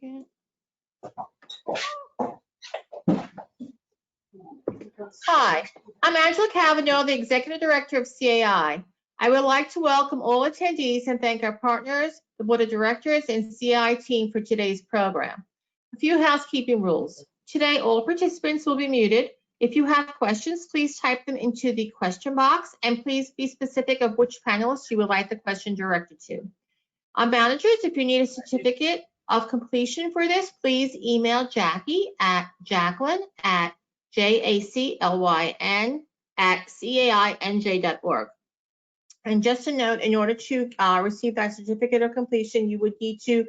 second. Hi, I'm Angela Cavanaugh, the Executive Director of CAI. I would like to welcome all attendees and thank our partners, the Board of Directors, and CAI team for today's program. A few housekeeping rules. Today, all participants will be muted. If you have questions, please type them into the question box, and please be specific of which panelist you would like the question directed to. Managers, if you need a certificate of completion for this, please email Jackie at jacqueline@CAI-NJ.org. And just a note, in order to receive that certificate of completion, you would need to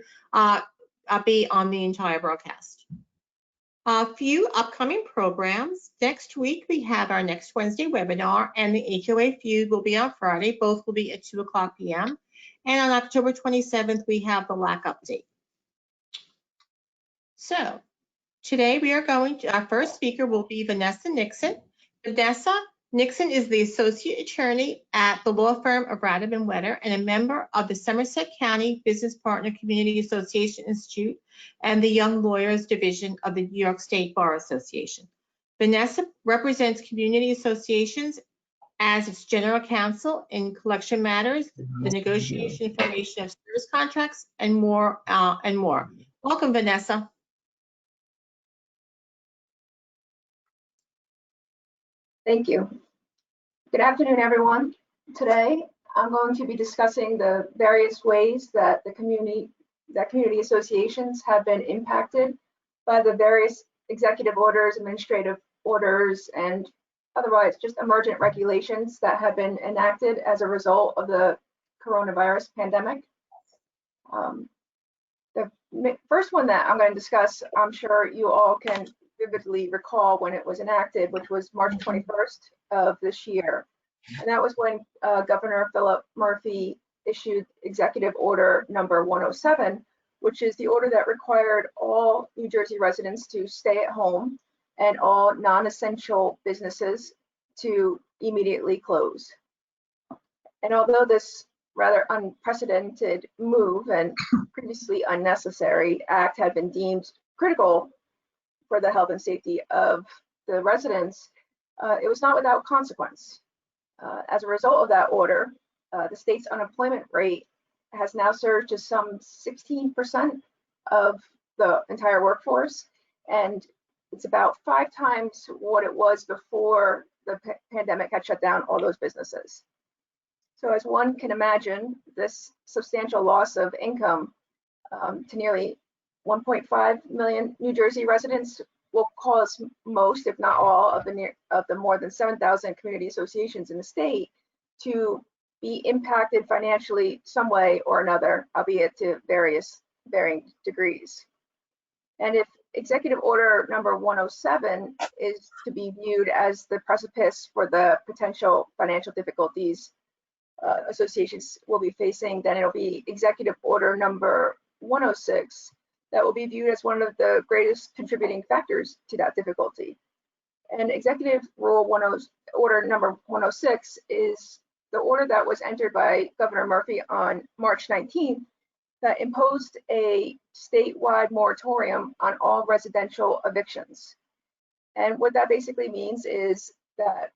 be on the entire broadcast. A few upcoming programs. Next week, we have our next Wednesday webinar, and the HOA feud will be on Friday. Both will be at 2:00 p.m. And on October 27th, we have the LAC update. So today we are our first speaker will be Vanessa Nixon. Vanessa Nixon is the Associate Attorney at the law firm of Radom Wetter and a member of the Somerset County Business Partner Community Association Institute and the Young Lawyers Division of the New York State Bar Association. Vanessa represents community associations as its general counsel in collection matters, the negotiation and formation of service contracts, and more. Welcome, Vanessa. Thank you. Good afternoon, everyone. Today, I'm going to be discussing the various ways that community associations have been impacted by the various executive orders, administrative orders, and otherwise just emergent regulations that have been enacted as a result of the coronavirus pandemic. The first one that I'm going to discuss, I'm sure you all can vividly recall when it was enacted, which was March 21st of this year. And that was when Governor Philip Murphy issued Executive Order number 107, which is the order that required all New Jersey residents to stay at home and all non-essential businesses to immediately close. And although this rather unprecedented move and previously unnecessary act had been deemed critical for the health and safety of the residents, it was not without consequence. As a result of that order, the state's unemployment rate has now surged to some 16% of the entire workforce, and it's about 5 times what it was before the pandemic had shut down all those businesses. So as one can imagine, this substantial loss of income to nearly 1.5 million New Jersey residents will cause most, if not all, of the more than 7,000 community associations in the state to be impacted financially some way or another, albeit to varying degrees. And if Executive Order number 107 is to be viewed as the precipice for the potential financial difficulties associations will be facing, then it'll be Executive Order number 106 that will be viewed as one of the greatest contributing factors to that difficulty. And Executive Order number 106 is the order that was entered by Governor Murphy on March 19th that imposed a statewide moratorium on all residential evictions. And what that basically means is that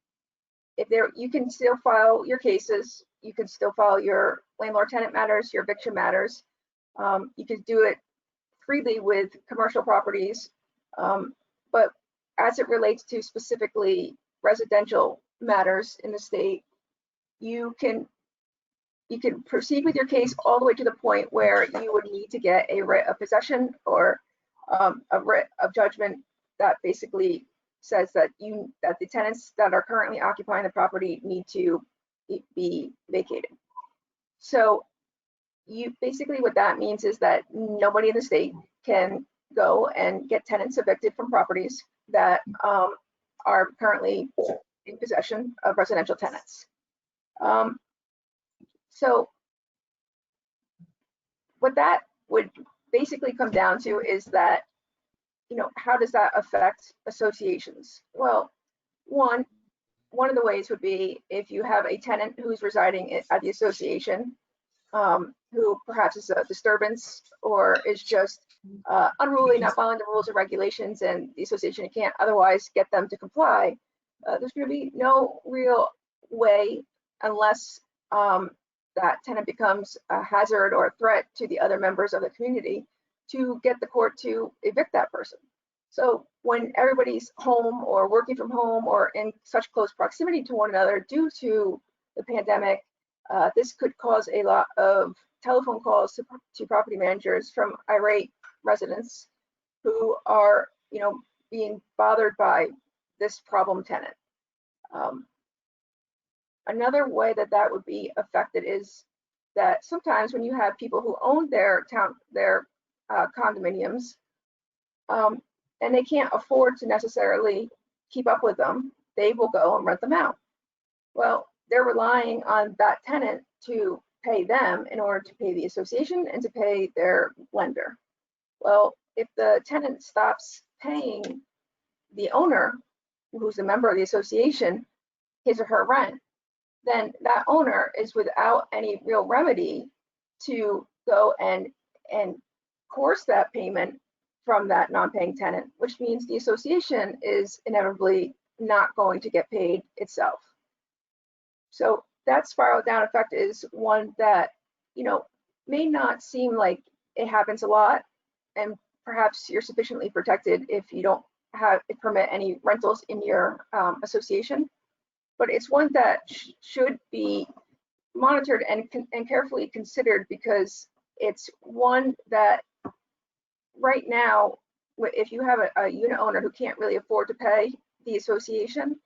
you can still file your cases, you can still file your landlord-tenant matters, your eviction matters. You can do it freely with commercial properties, but as it relates to specifically residential matters in the state, you can proceed with your case all the way to the point where you would need to get a writ of possession or a writ of judgment that basically says that the tenants that are currently occupying the property need to be vacated. So basically what that means is that nobody in the state can go and get tenants evicted from properties that are currently in possession of residential tenants. So what that would basically come down to is that, how does that affect associations? Well, one of the ways would be if you have a tenant who's residing at the association who perhaps is a disturbance or is just unruly, not following the rules and regulations, and the association can't otherwise get them to comply, there's going to be no real way, unless that tenant becomes a hazard or a threat to the other members of the community, to get the court to evict that person. So when everybody's home or working from home or in such close proximity to one another due to the pandemic, this could cause a lot of telephone calls to property managers from irate residents who are, being bothered by this problem tenant. Another way that would be affected is that sometimes when you have people who own their condominiums, and they can't afford to necessarily keep up with them, they will go and rent them out. Well, they're relying on that tenant to pay them in order to pay the association and to pay their lender. Well, if the tenant stops paying the owner, who's a member of the association, his or her rent, then that owner is without any real remedy to go and coerce that payment from that non-paying tenant, which means the association is inevitably not going to get paid itself. So that spiral down effect is one that, may not seem like it happens a lot, and perhaps you're sufficiently protected if you don't permit any rentals in your association. But it's one that should be monitored and carefully considered, because it's one that right now, if you have a unit owner who can't really afford to pay the association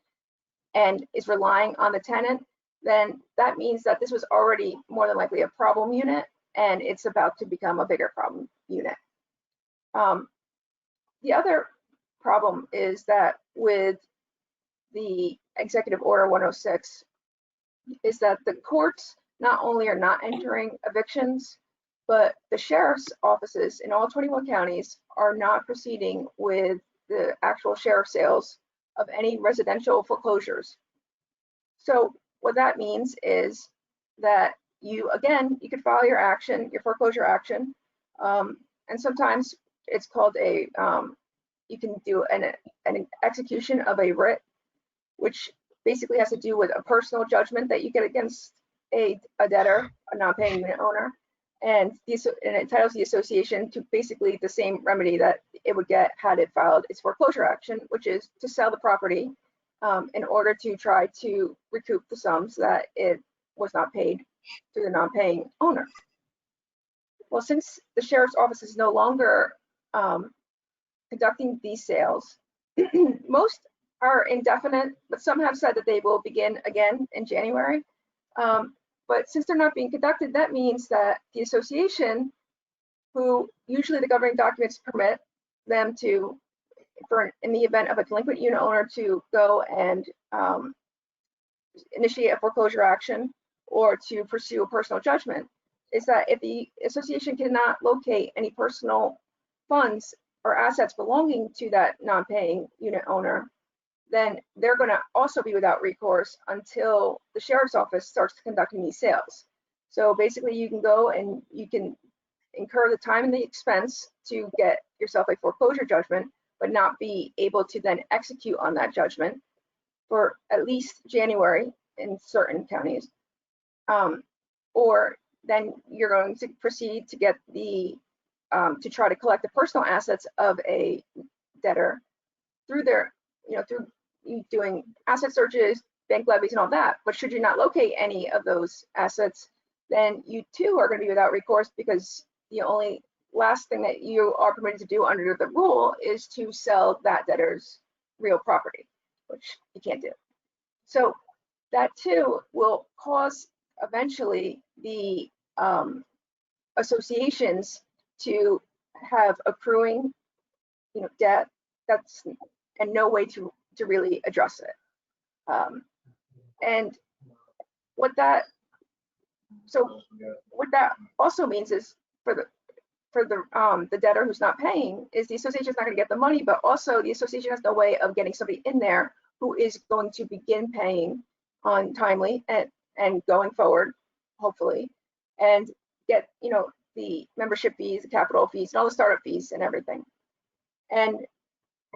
and is relying on the tenant, then that means that this was already more than likely a problem unit, and it's about to become a bigger problem unit. The other problem is that with the Executive Order 106 is that the courts not only are not entering evictions, but the sheriff's offices in all 21 counties are not proceeding with the actual sheriff sales of any residential foreclosures. So what that means is that you could file your foreclosure action, and sometimes it's called you can do an execution of a writ, which basically has to do with a personal judgment that you get against a debtor, a non-paying unit owner, and it entitles the association to basically the same remedy that it would get had it filed its foreclosure action, which is to sell the property in order to try to recoup the sums that it was not paid to the non-paying owner. Well, since the sheriff's office is no longer conducting these sales, most are indefinite, but some have said that they will begin again in January. But since they're not being conducted, that means that the association, who usually the governing documents permit them to, in the event of a delinquent unit owner, to go and initiate a foreclosure action or to pursue a personal judgment, is that if the association cannot locate any personal funds or assets belonging to that non-paying unit owner, then they're going to also be without recourse until the sheriff's office starts conducting these sales. So basically you can go and you can incur the time and the expense to get yourself a foreclosure judgment, but not be able to then execute on that judgment for at least January in certain counties. Or then you're going to proceed to get to try to collect the personal assets of a debtor through through doing asset searches, bank levies, and all that. But should you not locate any of those assets, then you too are going to be without recourse, because the only last thing that you are permitted to do under the rule is to sell that debtor's real property, which you can't do. So that too will cause eventually the associations to have accruing debt and no way to really address it. And what that also means is for the debtor who's not paying, is the association is not going to get the money, but also the association has no way of getting somebody in there who is going to begin paying on timely and going forward, hopefully. and get, the membership fees, the capital fees, and all the startup fees and everything. And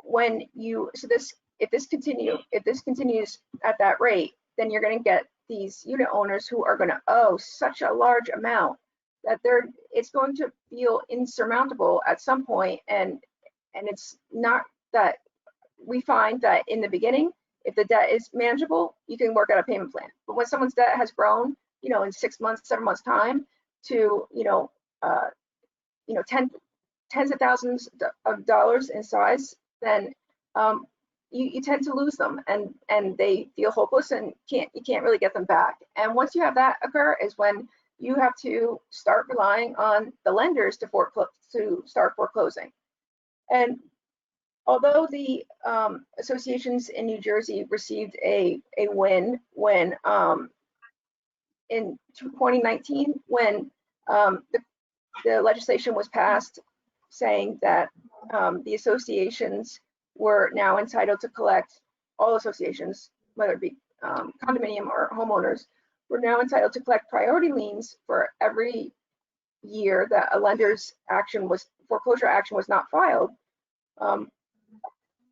when you, if this continues at that rate, then you're going to get these unit owners who are going to owe such a large amount that it's going to feel insurmountable at some point. And it's not that we find that in the beginning, if the debt is manageable, you can work out a payment plan. But when someone's debt has grown, in 6 months, 7 months time to, tens of thousands of dollars in size, then you tend to lose them, and they feel hopeless, and you can't really get them back. And once you have that occur is when you have to start relying on the lenders to start foreclosing. And although the associations in New Jersey received a win when in 2019, when the legislation was passed saying that the associations were now entitled to collect, all associations, whether it be condominium or homeowners, were now entitled to collect priority liens for every year that a lender's foreclosure action was not filed.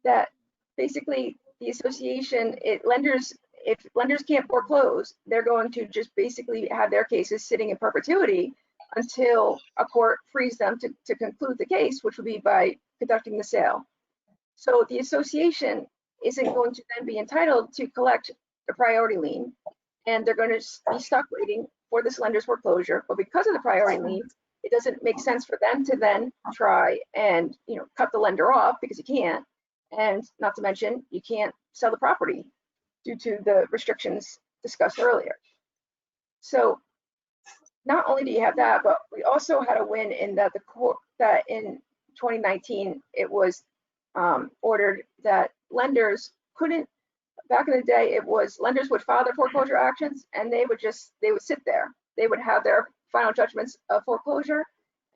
That basically the association, if lenders can't foreclose, they're going to just basically have their cases sitting in perpetuity until a court frees them to conclude the case, which would be by conducting the sale. So the association isn't going to then be entitled to collect the priority lien, and they're going to be stuck waiting for this lender's foreclosure. But because of the priority lien, it doesn't make sense for them to then try and cut the lender off, because you can't, and not to mention you can't sell the property due to the restrictions discussed earlier. So not only do you have that, but we also had a win in that that in 2019 it was ordered that lenders couldn't. Back in the day, it was lenders would file their foreclosure actions, and they would sit there. They would have their final judgments of foreclosure,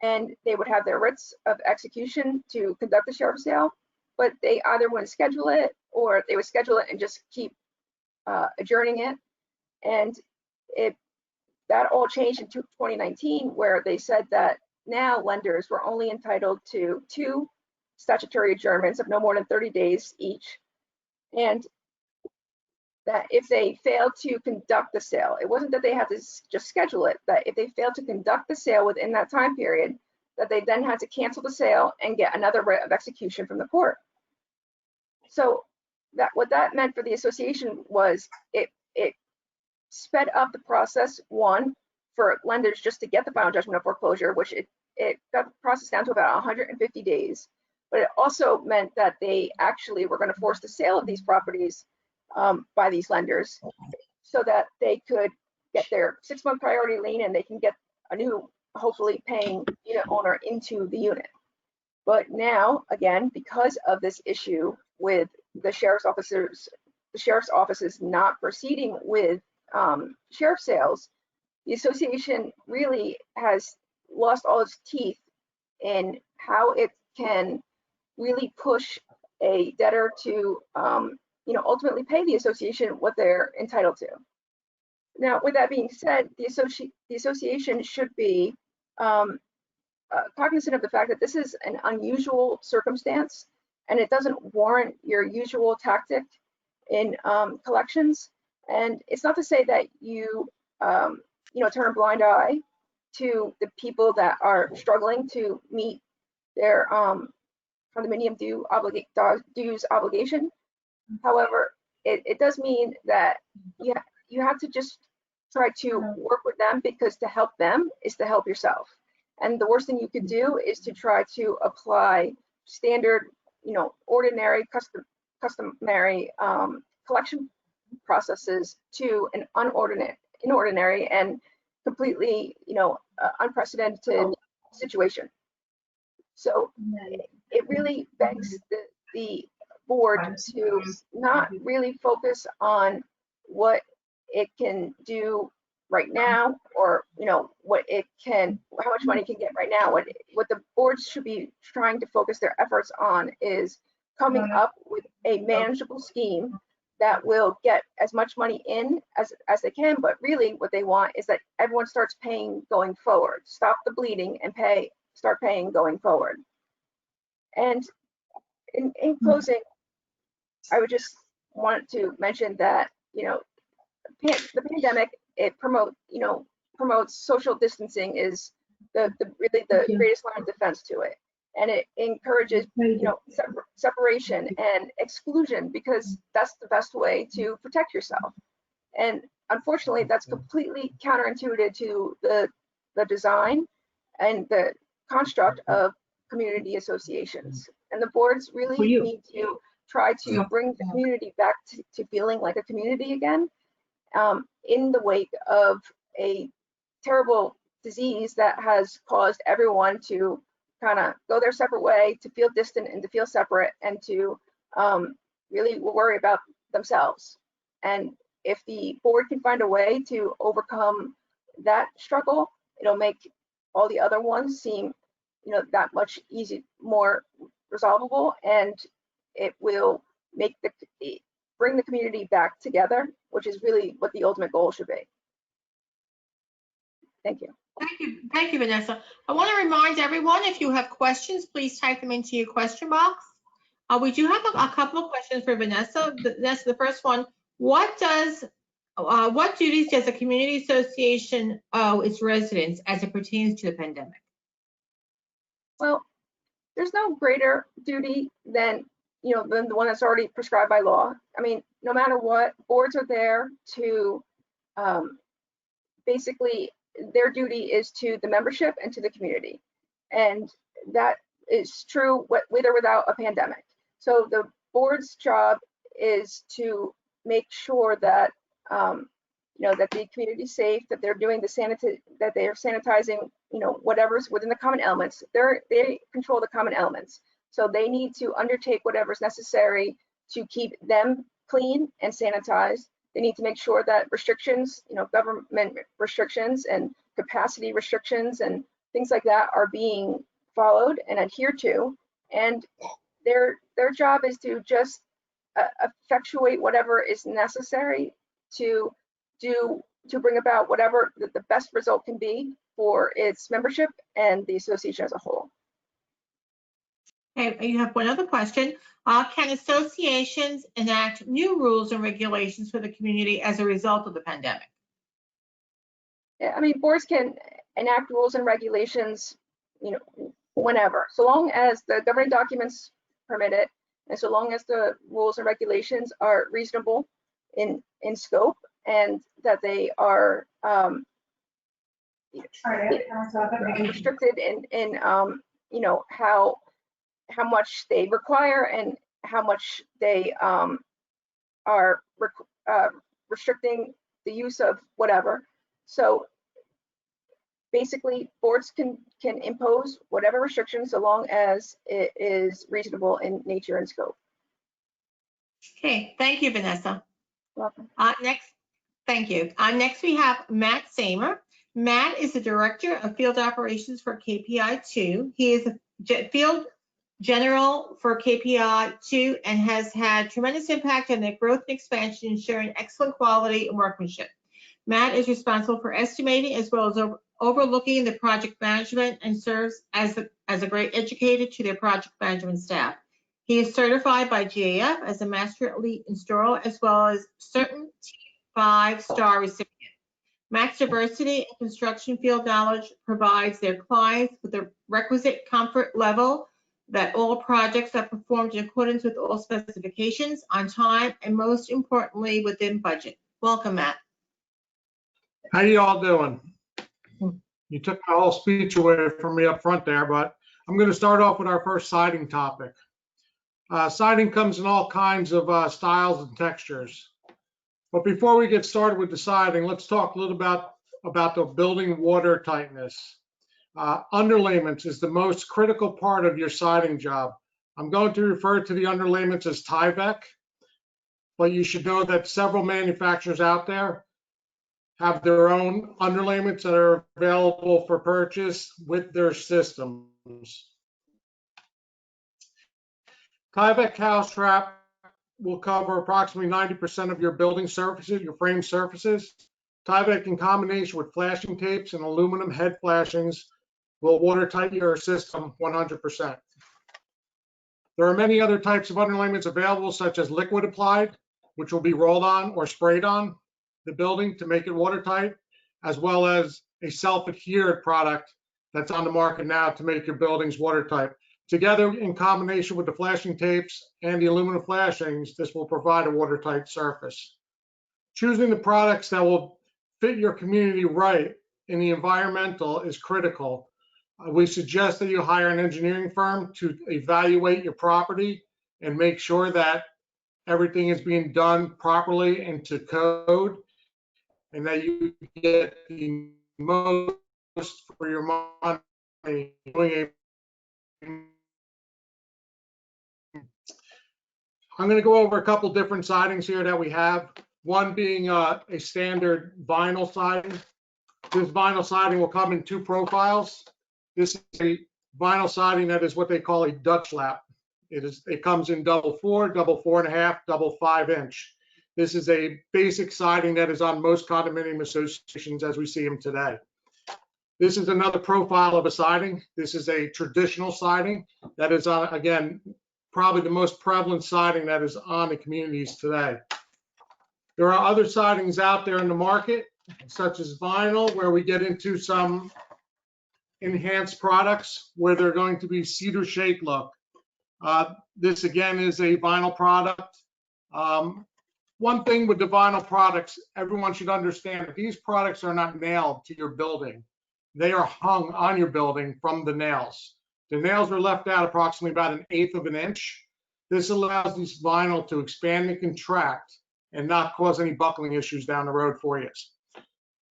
and they would have their writs of execution to conduct the sheriff's sale. But they either wouldn't schedule it, or they would schedule it and just keep adjourning it. And that all changed in 2019, where they said that now lenders were only entitled to 2 statutory adjournments of no more than 30 days each, and that if they failed to conduct the sale, it wasn't that they had to just schedule it, that if they failed to conduct the sale within that time period, that they then had to cancel the sale and get another writ of execution from the court. So what that meant for the association was it sped up the process, one, for lenders just to get the final judgment of foreclosure, which it got the process down to about 150 days. But it also meant that they actually were going to force the sale of these properties by these lenders, so that they could get their 6-month priority lien and they can get a new, hopefully paying unit owner into the unit. But now, again, because of this issue with the sheriff's offices not proceeding with sheriff sales, the association really has lost all its teeth in how it can really push a debtor to ultimately pay the association what they're entitled to. Now, with that being said, the association should be cognizant of the fact that this is an unusual circumstance, and it doesn't warrant your usual tactic in collections. And it's not to say that you turn a blind eye to the people that are struggling to meet their condominium dues obligation. However, it does mean that you have to just try to work with them, because to help them is to help yourself. And the worst thing you could do is to try to apply standard, ordinary, customary collection processes to an inordinary and completely, unprecedented situation. So it really begs the board to not really focus on what it can do right now, or how much money it can get right now. What the boards should be trying to focus their efforts on is coming up with a manageable scheme that will get as much money in as they can, but really what they want is that everyone starts paying going forward. Stop the bleeding and start paying going forward. And in closing, I would just want to mention that, the pandemic, it promotes social distancing is really the greatest line of defense to it. And it encourages, separation and exclusion, because that's the best way to protect yourself. And unfortunately, that's completely counterintuitive to the design and the construct of community associations. And the boards really need to try to bring the community back to feeling like a community again, in the wake of a terrible disease that has caused everyone to kind of go their separate way, to feel distant and to feel separate, and to really worry about themselves. And if the board can find a way to overcome that struggle, it'll make all the other ones seem, that much more resolvable, and it will make bring the community back together, which is really what the ultimate goal should be. Thank you. Thank you, Vanessa. I want to remind everyone, if you have questions, please type them into your question box. We do have a couple of questions for Vanessa. Vanessa, the first one: what duties does a community association owe its residents as it pertains to the pandemic? Well, there's no greater duty than the one that's already prescribed by law. I mean, no matter what, boards are there to basically, their duty is to the membership and to the community. And that is true with or without a pandemic. So the board's job is to make sure that that the community is safe, that they're doing that they are sanitizing, whatever's within the common elements. They control the common elements. So they need to undertake whatever's necessary to keep them clean and sanitized. They need to make sure that restrictions, government restrictions and capacity restrictions and things like that are being followed and adhered to. And their job is to just effectuate whatever is necessary to bring about whatever the best result can be for its membership and the association as a whole. Okay, you have one other question. Can associations enact new rules and regulations for the community as a result of the pandemic? Yeah, I mean, boards can enact rules and regulations, whenever, so long as the governing documents permit it, and so long as the rules and regulations are reasonable in scope, and that they are restricted in how much they require and how much they are restricting the use of whatever. So basically, boards can impose whatever restrictions so long as it is reasonable in nature and scope. Okay, thank you, Vanessa. Welcome. Thank you. Next we have Matt Samer. Matt is the Director of Field Operations for KPI-2. He is a Field General for KPI-2 and has had tremendous impact on their growth and expansion, ensuring excellent quality and workmanship. Matt is responsible for estimating as well as overlooking the project management and serves as a great educator to their project management staff. He is certified by GAF as a Master Elite Installer as well as certain 5-star recipient. Matt's diversity and construction field knowledge provides their clients with the requisite comfort level that all projects are performed in accordance with all specifications, on time, and most importantly, within budget. Welcome, Matt. How you all doing? You took my whole speech away from me up front there, but I'm going to start off with our first siding topic. Siding comes in all kinds of styles and textures. But before we get started with the siding, let's talk a little about the building water tightness. Underlayments is the most critical part of your siding job. I'm going to refer to the underlayments as Tyvek, but you should know that several manufacturers out there have their own underlayments that are available for purchase with their systems. Tyvek house wrap will cover approximately 90% of your building surfaces, your frame surfaces. Tyvek in combination with flashing tapes and aluminum head flashings will watertight your system 100%. There are many other types of underlayments available, such as liquid applied, which will be rolled on or sprayed on the building to make it watertight, as well as a self-adhered product that's on the market now to make your buildings watertight. Together, in combination with the flashing tapes and the aluminum flashings, this will provide a watertight surface. Choosing the products that will fit your community right in the environmental is critical. We suggest that you hire an engineering firm to evaluate your property and make sure that everything is being done properly and to code, and that you get the most for your money. I'm going to go over a couple different sidings here that we have. One being a standard vinyl siding. This vinyl siding will come in two profiles. This is a vinyl siding that is what they call a Dutch lap. It comes in double 4, double 4.5, double 5-inch. This is a basic siding that is on most condominium associations as we see them today. This is another profile of a siding. This is a traditional siding that is on, again, probably the most prevalent siding that is on the communities today. There are other sidings out there in the market, such as vinyl, where we get into some enhanced products where they're going to be cedar shake look. This again is a vinyl product. One thing with the vinyl products, everyone should understand that these products are not nailed to your building. They are hung on your building from the nails. The nails are left out approximately about 1/8 of an inch. This allows this vinyl to expand and contract and not cause any buckling issues down the road for you. A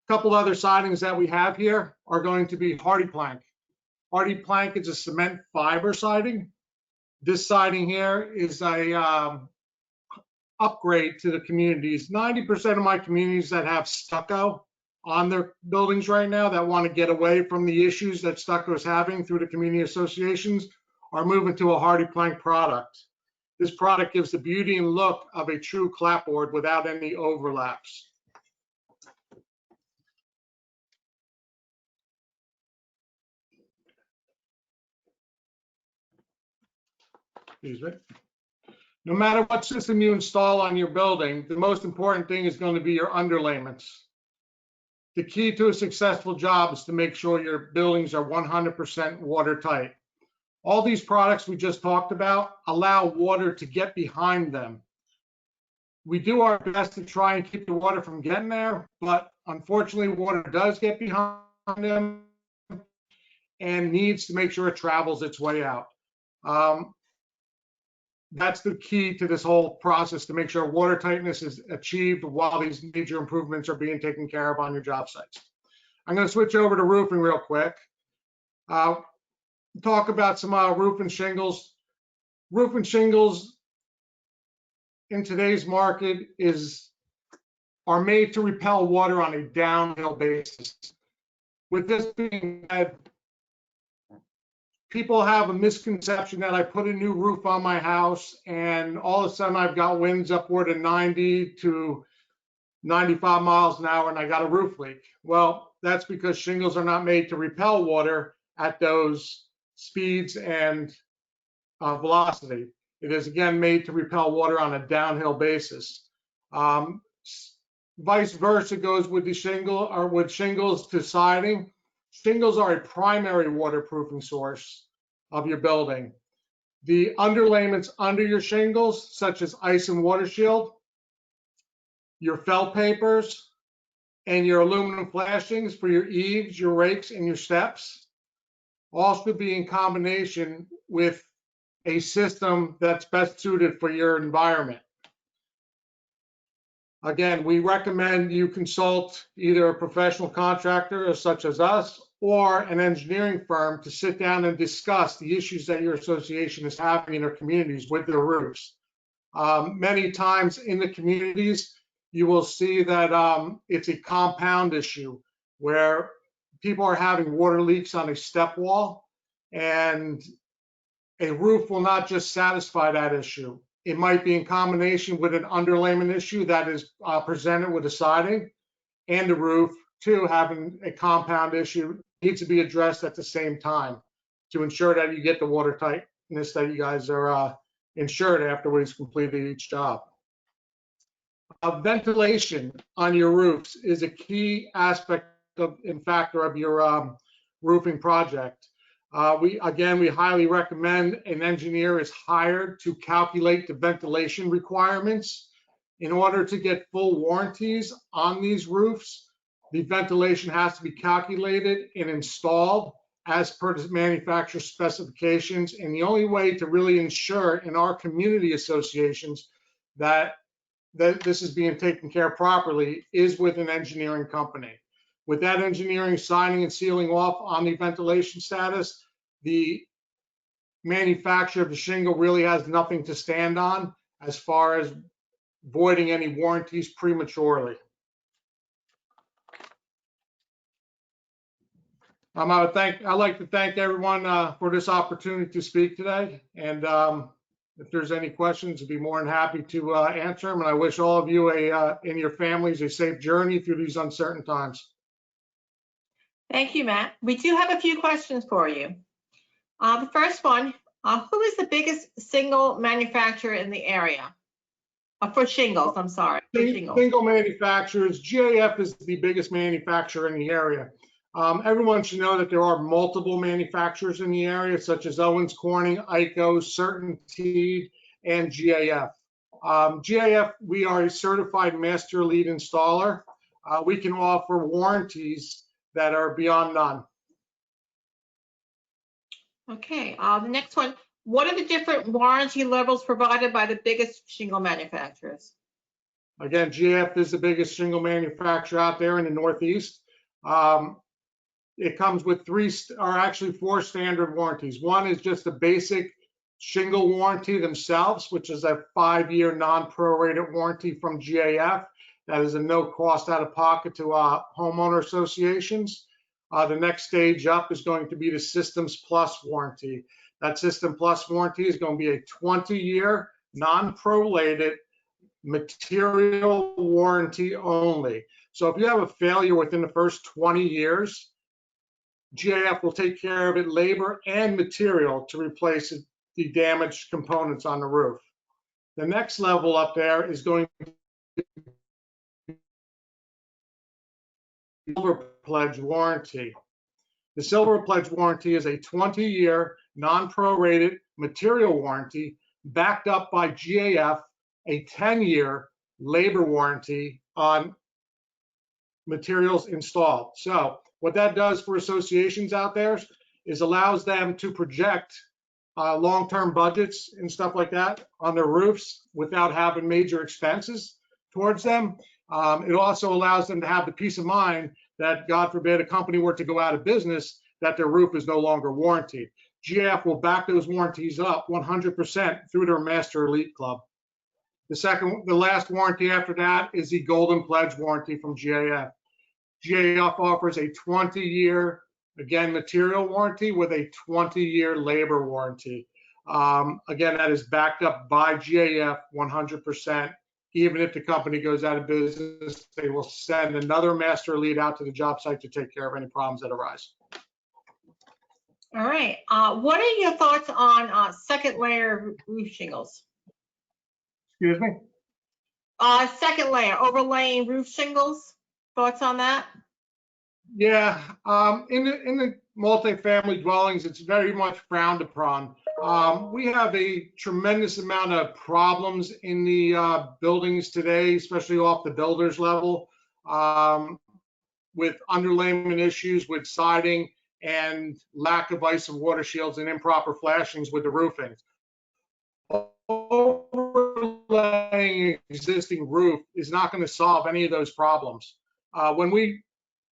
couple other sidings that we have here are going to be Hardy Plank. Hardy Plank is a cement fiber siding. This siding here is a upgrade to the communities. 90% of my communities that have stucco on their buildings right now that want to get away from the issues that stucco is having through the community associations are moving to a Hardy Plank product. This product gives the beauty and look of a true clapboard without any overlaps. Excuse me. No matter what system you install on your building, the most important thing is going to be your underlayments. The key to a successful job is to make sure your buildings are 100% watertight. All these products we just talked about allow water to get behind them. We do our best to try and keep the water from getting there, but unfortunately water does get behind them and needs to make sure it travels its way out. That's the key to this whole process, to make sure water tightness is achieved while these major improvements are being taken care of on your job sites. I'm going to switch over to roofing real quick. Talk about some roof and shingles. Roof and shingles in today's market are made to repel water on a downhill basis. With this being said, people have a misconception that I put a new roof on my house and all of a sudden I've got winds upward of 90 to 95 miles an hour and I got a roof leak. Well, that's because shingles are not made to repel water at those speeds and velocity. It is again made to repel water on a downhill basis. Vice versa goes with the shingle, or with shingles to siding. Shingles are a primary waterproofing source of your building. The underlayments under your shingles, such as ice and water shield, your felt papers, and your aluminum flashings for your eaves, your rakes, and your steps, all should be in combination with a system that's best suited for your environment. Again, we recommend you consult either a professional contractor such as us or an engineering firm to sit down and discuss the issues that your association is having in their communities with their roofs. Many times in the communities, you will see that it's a compound issue where people are having water leaks on a step wall, and a roof will not just satisfy that issue. It might be in combination with an underlayment issue that is presented with the siding and the roof. Two, having a compound issue needs to be addressed at the same time to ensure that you get the watertightness that you guys are ensured afterwards completed each job. Ventilation on your roofs is a key aspect of and factor of your roofing project. We highly recommend an engineer is hired to calculate the ventilation requirements. In order to get full warranties on these roofs, the ventilation has to be calculated and installed as per the manufacturer's specifications. And the only way to really ensure in our community associations that this is being taken care of properly is with an engineering company. With that engineering signing and sealing off on the ventilation status, the manufacturer of the shingle really has nothing to stand on as far as voiding any warranties prematurely. I'd like to thank everyone for this opportunity to speak today. And if there's any questions, I'd be more than happy to answer them. And I wish all of you and your families a safe journey through these uncertain times. Thank you, Matt. We do have a few questions for you. The first one, who is the biggest single manufacturer in the area? For shingles, I'm sorry. For shingles. Single manufacturers, GAF is the biggest manufacturer in the area. Everyone should know that there are multiple manufacturers in the area, such as Owens Corning, ICO, Certainty, and GAF. GAF, we are a certified master lead installer. We can offer warranties that are beyond none. Okay, the next one. What are the different warranty levels provided by the biggest shingle manufacturers? Again, GAF is the biggest shingle manufacturer out there in the Northeast. It comes with four standard warranties. One is just a basic shingle warranty themselves, which is a 5-year non-prorated warranty from GAF. That is a no cost out of pocket to homeowner associations. The next stage up is going to be the Systems Plus warranty. That System Plus warranty is going to be a 20-year non-prorated material warranty only. So if you have a failure within the first 20 years, GAF will take care of it, labor and material, to replace the damaged components on the roof. The next level up there is going to be the Silver Pledge warranty. The Silver Pledge warranty is a 20-year non-prorated material warranty backed up by GAF, a 10-year labor warranty on materials installed. So what that does for associations out there is allows them to project long-term budgets and stuff like that on their roofs without having major expenses towards them. It also allows them to have the peace of mind that, God forbid, a company were to go out of business, that their roof is no longer warranted. GAF will back those warranties up 100% through their Master Elite Club. The last warranty after that is the Golden Pledge warranty from GAF. GAF offers a 20-year, again, material warranty with a 20-year labor warranty. Again, that is backed up by GAF 100%. Even if the company goes out of business, they will send another master lead out to the job site to take care of any problems that arise. All right. What are your thoughts on second layer roof shingles? Excuse me? Second layer, overlaying roof shingles. Thoughts on that? Yeah, in the multifamily dwellings, it's very much frowned upon. We have a tremendous amount of problems in the buildings today, especially off the builder's level, with underlayment issues, with siding, and lack of ice and water shields and improper flashings with the roofing. Overlaying existing roof is not going to solve any of those problems. When we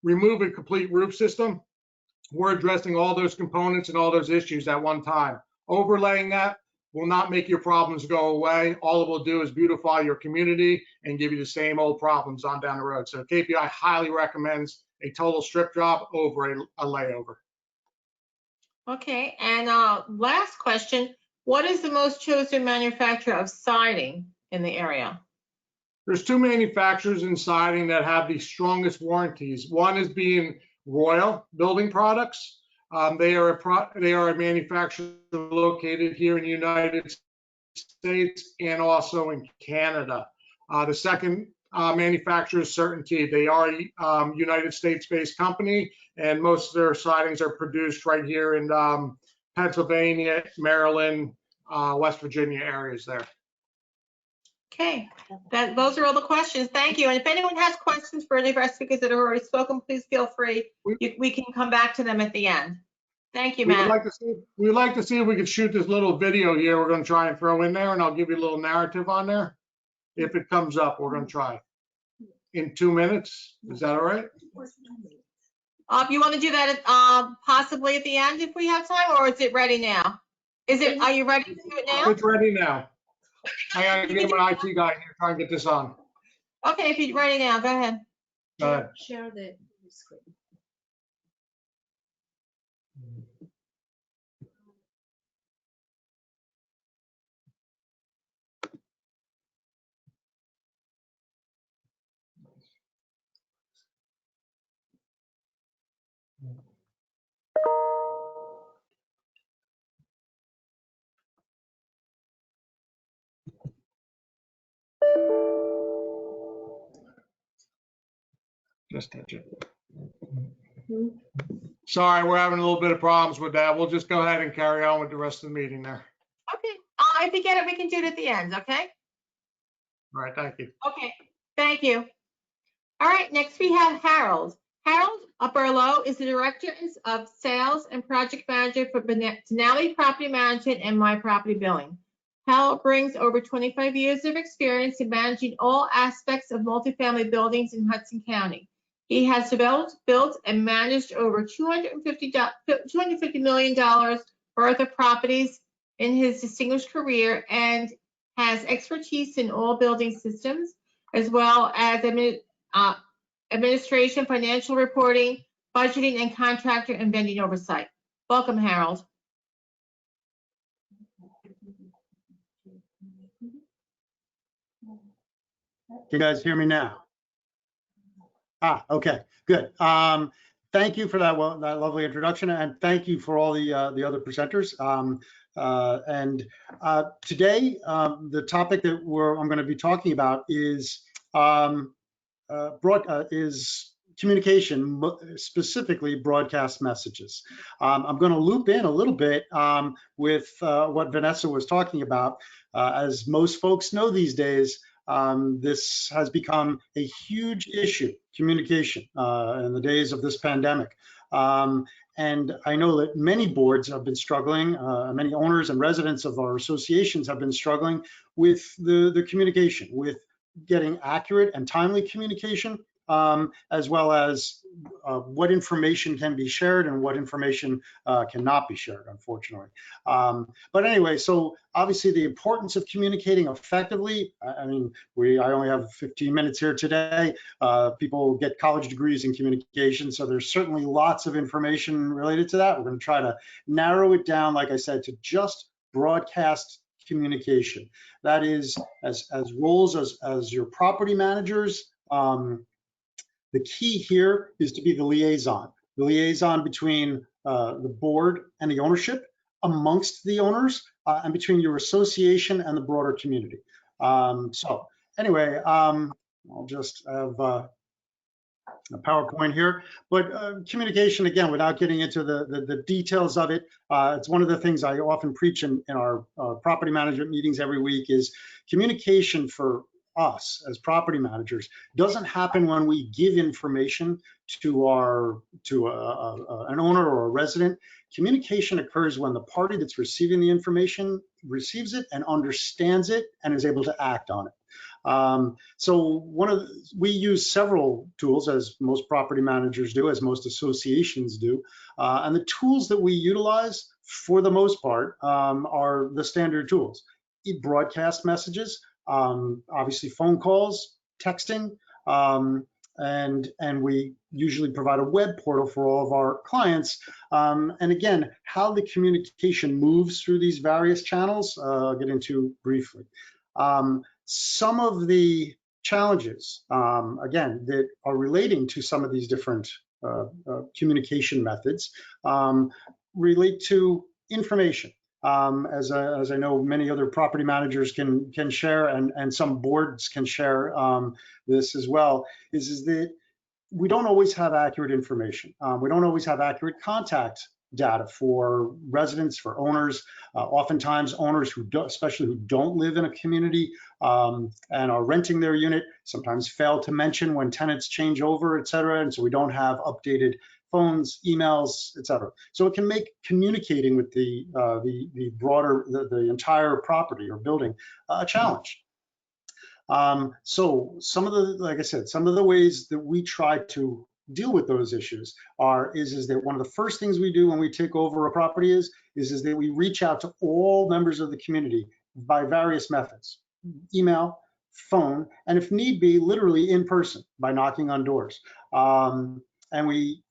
remove a complete roof system, we're addressing all those components and all those issues at one time. Overlaying that will not make your problems go away. All it will do is beautify your community and give you the same old problems on down the road. So KPI highly recommends a total strip job over a layover. Okay, and last question, What is the most chosen manufacturer of siding in the area? There's two manufacturers in siding that have the strongest warranties. One is being Royal Building Products. They are a manufacturer located here in the United States and also in Canada. The second manufacturer is Certainty. They are a United States-based company, and most of their sidings are produced right here in Pennsylvania, Maryland, West Virginia areas there. Okay, those are all the questions. Thank you. And if anyone has questions for any of our speakers that have already spoken, please feel free. We can come back to them at the end. Thank you, We'd Matt. like to see if we could shoot this little video here. We're going to try and throw in there, and I'll give you a little narrative on there. If it comes up, we're going to try. In 2 minutes, is that all right? You want to do that possibly at the end if we have time, or is it ready now? Are you ready to do it now? It's ready now. I got to get my IT guy here trying to get this on. Okay, if you're ready now, go ahead. Go ahead. Share the screen. Just touch it. Sorry, we're having a little bit of problems with that. We'll just go ahead and carry on with the rest of the meeting there. Okay, if you get it, we can do it at the end, okay? All right, thank you. Okay, thank you. All right, next we have Harold. Harold Upperlow is the Director of Sales and Project Manager for Denali Property Management and My Property Billing. Harold brings over 25 years of experience in managing all aspects of multifamily buildings in Hudson County. He has developed, built, and managed over $250 million worth of properties in his distinguished career and has expertise in all building systems, as well as administration, financial reporting, budgeting, and contractor and vending oversight. Welcome, Harold. Can you guys hear me now? Okay, good. Thank you for that lovely introduction, and thank you for all the other presenters. Today, the topic that I'm going to be talking about is communication, specifically broadcast messages. I'm going to loop in a little bit with what Vanessa was talking about. As most folks know these days, this has become a huge issue, communication, in the days of this pandemic. And I know that many boards have been struggling, many owners and residents of our associations have been struggling with the communication, with getting accurate and timely communication, as well as what information can be shared and what information cannot be shared, unfortunately. But anyway, so obviously the importance of communicating effectively, I mean, I only have 15 minutes here today. People get college degrees in communication, so there's certainly lots of information related to that. We're going to try to narrow it down, like I said, to just broadcast communication. That is, as roles as your property managers, the key here is to be the liaison between the board and the ownership, amongst the owners, and between your association and the broader community. So anyway, I'll just have a PowerPoint here, but communication, again, without getting into the details of it, it's one of the things I often preach in our property management meetings every week is communication for us as property managers doesn't happen when we give information to an owner or a resident. Communication occurs when the party that's receiving the information receives it and understands it and is able to act on it. So we use several tools, as most property managers do, as most associations do, and the tools that we utilize for the most part are the standard tools. Broadcast messages, obviously phone calls, texting, and we usually provide a web portal for all of our clients. And again, how the communication moves through these various channels, I'll get into briefly. Some of the challenges, again, that are relating to some of these different communication methods relate to information. As I know many other property managers can share, and some boards can share this as well, is that we don't always have accurate information. We don't always have accurate contact data for residents, for owners. Oftentimes owners especially who don't live in a community and are renting their unit, sometimes fail to mention when tenants change over, et cetera. And so we don't have updated phones, emails, et cetera. So it can make communicating with the broader, the entire property or building a challenge. So some of the, like I said, some of the ways that we try to deal with those issues is that one of the first things we do when we take over a property is that we reach out to all members of the community by various methods: email, phone, and if need be, literally in person by knocking on doors. And we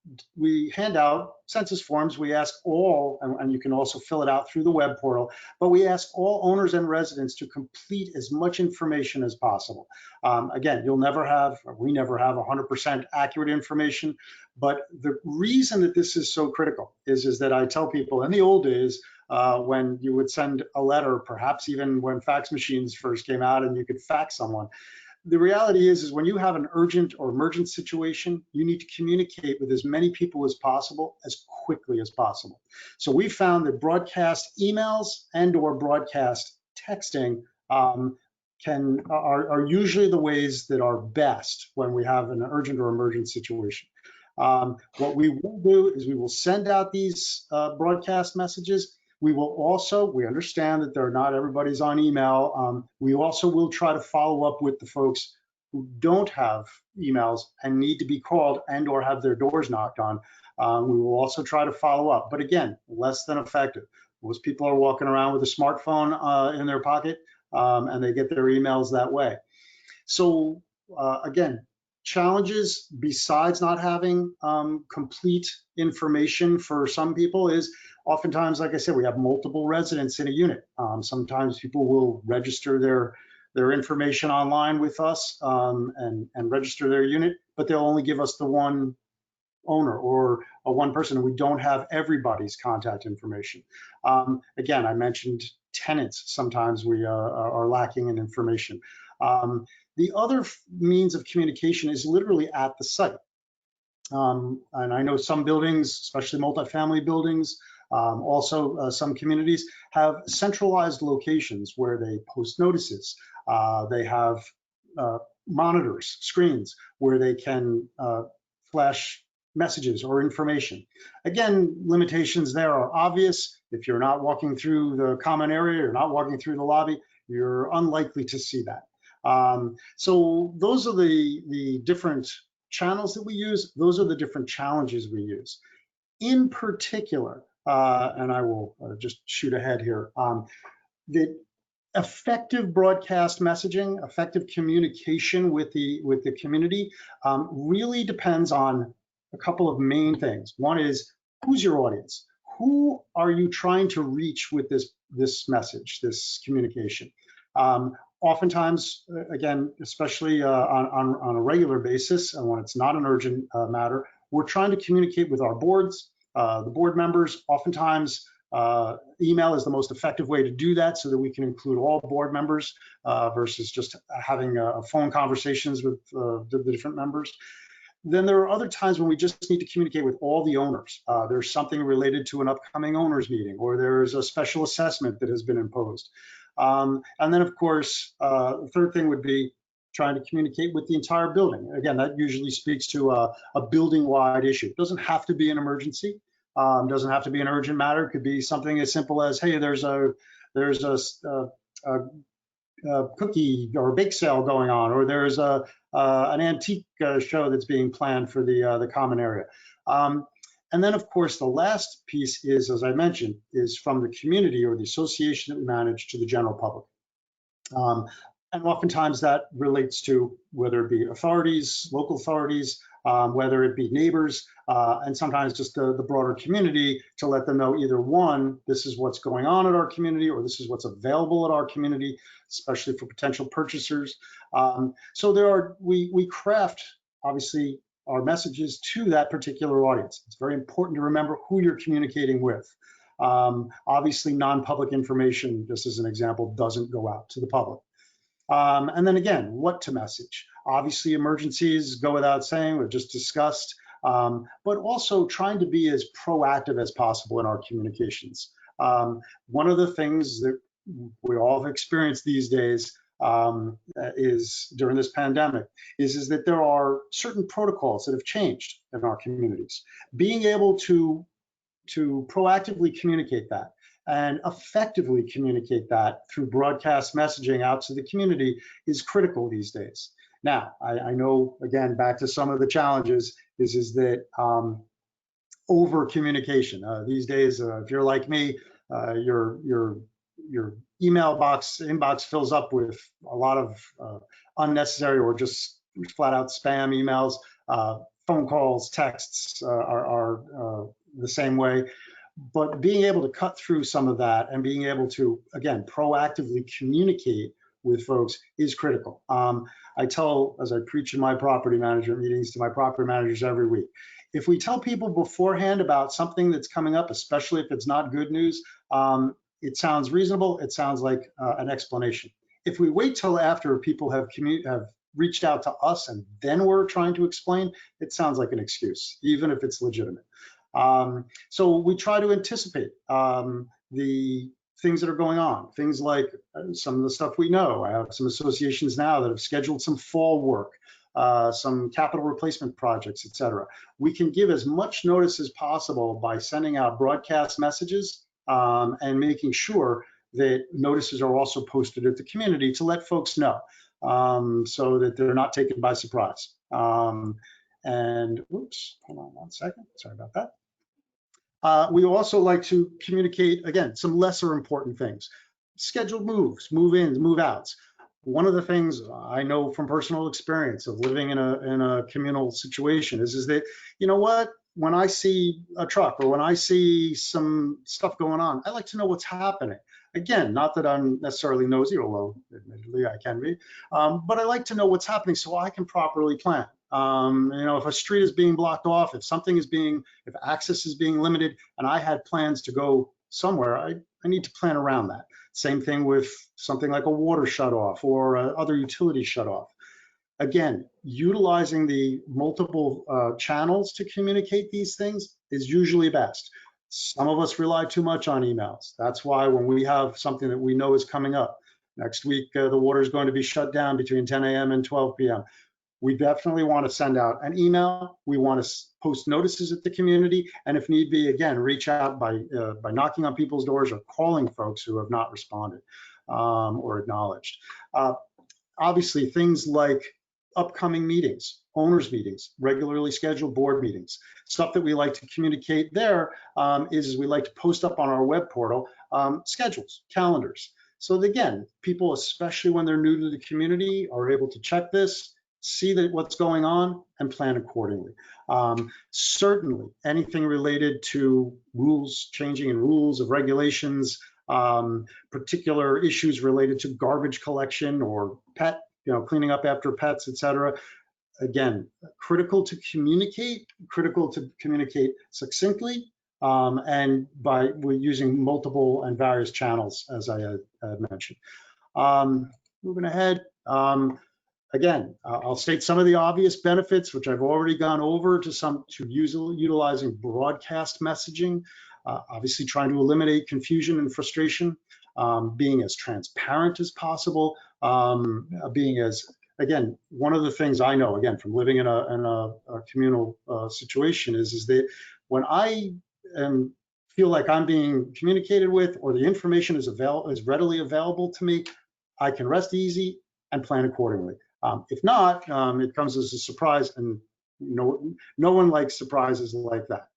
hand out census forms. We ask all, and you can also fill it out through the web portal, but we ask all owners and residents to complete as much information as possible. Again, we never have 100% accurate information, but the reason that this is so critical is that I tell people in the old days, when you would send a letter, perhaps even when fax machines first came out and you could fax someone, the reality is when you have an urgent or emergent situation, you need to communicate with as many people as possible, as quickly as possible. So we found that broadcast emails and/or broadcast texting are usually the ways that are best when we have an urgent or emergent situation. What we will do is we will send out these broadcast messages. We will also, we understand that not everybody's on email. We also will try to follow up with the folks who don't have emails and need to be called and/or have their doors knocked on. We will also try to follow up, but again, less than effective. Most people are walking around with a smartphone in their pocket and they get their emails that way. So again, challenges besides not having complete information for some people is oftentimes, like I said, we have multiple residents in a unit. Sometimes people will register their information online with us and register their unit, but they'll only give us the one owner or one person, and we don't have everybody's contact information. Again, I mentioned tenants. Sometimes we are lacking in information. The other means of communication is literally at the site. And I know some buildings, especially multifamily buildings, also some communities have centralized locations where they post notices. They have monitors, screens where they can flash messages or information. Again, limitations there are obvious. If you're not walking through the common area, you're not walking through the lobby, you're unlikely to see that. So those are the different channels that we use. Those are the different challenges we use. In particular, and I will just shoot ahead here, the effective broadcast messaging, effective communication with the community really depends on a couple of main things. One is, who's your audience? Who are you trying to reach with this message, this communication? Oftentimes, again, especially on a regular basis, and when it's not an urgent matter, we're trying to communicate with our boards, the board members. Oftentimes, email is the most effective way to do that so that we can include all board members versus just having phone conversations with the different members. Then there are other times when we just need to communicate with all the owners. There's something related to an upcoming owners meeting, or there's a special assessment that has been imposed. And then, of course, the third thing would be trying to communicate with the entire building. Again, that usually speaks to a building-wide issue. It doesn't have to be an emergency. Doesn't have to be an urgent matter. It could be something as simple as, hey, there's a cookie or bake sale going on, or there's an antique show that's being planned for the common area. And then, of course, the last piece is, as I mentioned, is from the community or the association that we manage to the general public. And oftentimes that relates to whether it be authorities, local authorities, whether it be neighbors, and sometimes just the broader community, to let them know either one, this is what's going on at our community, or this is what's available at our community, especially for potential purchasers. So we craft, obviously, our messages to that particular audience. It's very important to remember who you're communicating with. Obviously, non-public information, just as an example, doesn't go out to the public. And then again, what to message. Obviously, emergencies go without saying, we've just discussed, but also trying to be as proactive as possible in our communications. One of the things that we all have experienced these days is during this pandemic is that there are certain protocols that have changed in our communities. Being able to proactively communicate that and effectively communicate that through broadcast messaging out to the community is critical these days. Now, I know, again, back to some of the challenges is that over communication. These days, if you're like me, your email inbox fills up with a lot of unnecessary or just flat out spam emails. Phone calls, texts are the same way. But being able to cut through some of that and being able to, again, proactively communicate with folks is critical. I tell, as I preach in my property management meetings to my property managers every week, if we tell people beforehand about something that's coming up, especially if it's not good news, it sounds reasonable. It sounds like an explanation. If we wait till after people have reached out to us and then we're trying to explain, it sounds like an excuse, even if it's legitimate. So we try to anticipate the things that are going on, things like some of the stuff we know. I have some associations now that have scheduled some fall work, some capital replacement projects, et cetera. We can give as much notice as possible by sending out broadcast messages and making sure that notices are also posted at the community to let folks know so that they're not taken by surprise. And oops, hold on one second, sorry about that. We also like to communicate, again, some lesser important things. Scheduled moves, move-ins, move-outs. One of the things I know from personal experience of living in a communal situation is that, you know what, when I see a truck or when I see some stuff going on, I like to know what's happening. Again, not that I'm necessarily nosy, although admittedly I can be, but I like to know what's happening so I can properly plan. You know, if a street is being blocked off, if access is being limited, and I had plans to go somewhere, I need to plan around that. Same thing with something like a water shutoff or other utility shutoff. Again, utilizing the multiple channels to communicate these things is usually best. Some of us rely too much on emails. That's why when we have something that we know is coming up, next week the water is going to be shut down between 10 a.m. and 12 p.m. We definitely want to send out an email. We want to post notices at the community, and if need be, again, reach out by knocking on people's doors or calling folks who have not responded or acknowledged. Obviously, things like upcoming meetings, owners meetings, regularly scheduled board meetings. Stuff that we like to communicate there is we like to post up on our web portal schedules, calendars. So that, again, people, especially when they're new to the community, are able to check this, see that what's going on, and plan accordingly. Certainly, anything related to rules, changing in rules of regulations, particular issues related to garbage collection or pet, cleaning up after pets, et cetera. Again, critical to communicate succinctly, and we're using multiple and various channels, as I had mentioned. Moving ahead. Again, I'll state some of the obvious benefits, which I've already gone over to utilizing broadcast messaging, obviously trying to eliminate confusion and frustration, being as transparent as possible, being as, again, one of the things I know, again, from living in a communal situation is that when I feel like I'm being communicated with or the information is readily available to me, I can rest easy and plan accordingly. If not, it comes as a surprise, and no one likes surprises like that.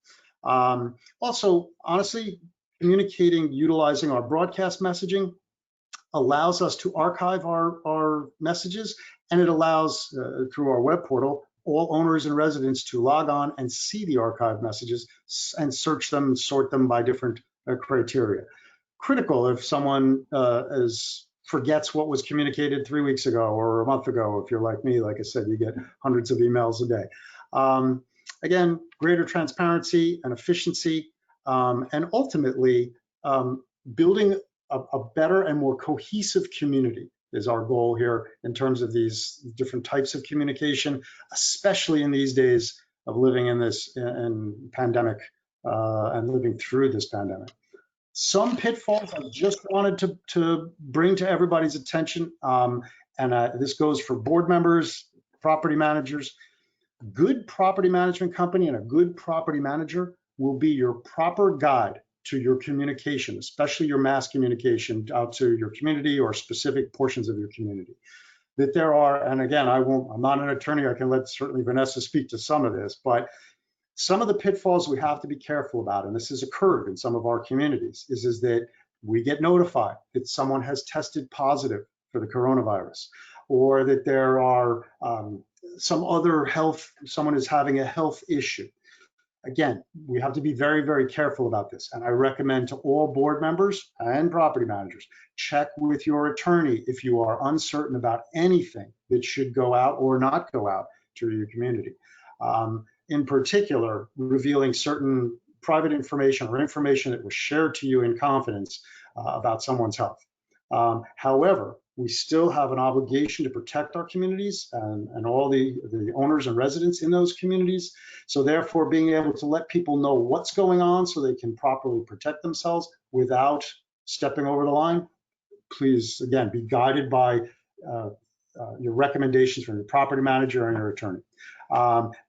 Also, honestly, utilizing our broadcast messaging allows us to archive our messages, and it allows, through our web portal, all owners and residents to log on and see the archived messages and search them and sort them by different criteria. Critical if someone forgets what was communicated 3 weeks ago or a month ago. If you're like me, like I said, you get hundreds of emails a day. Again, greater transparency and efficiency, and ultimately building a better and more cohesive community is our goal here in terms of these different types of communication, especially in these days of living in this pandemic and living through this pandemic. Some pitfalls I just wanted to bring to everybody's attention, and this goes for board members, property managers. Good property management company and a good property manager will be your proper guide to your communication, especially your mass communication out to your community or specific portions of your community. That there are, and again, I'm not an attorney, I can let certainly Vanessa speak to some of this, but some of the pitfalls we have to be careful about, and this has occurred in some of our communities, is that we get notified that someone has tested positive for the coronavirus, or that there are someone is having a health issue. Again, we have to be very, very careful about this. And I recommend to all board members and property managers, check with your attorney if you are uncertain about anything that should go out or not go out to your community. In particular, revealing certain private information or information that was shared to you in confidence about someone's health. However, we still have an obligation to protect our communities and all the owners and residents in those communities. So therefore, being able to let people know what's going on so they can properly protect themselves without stepping over the line, please, again, be guided by your recommendations from your property manager and your attorney,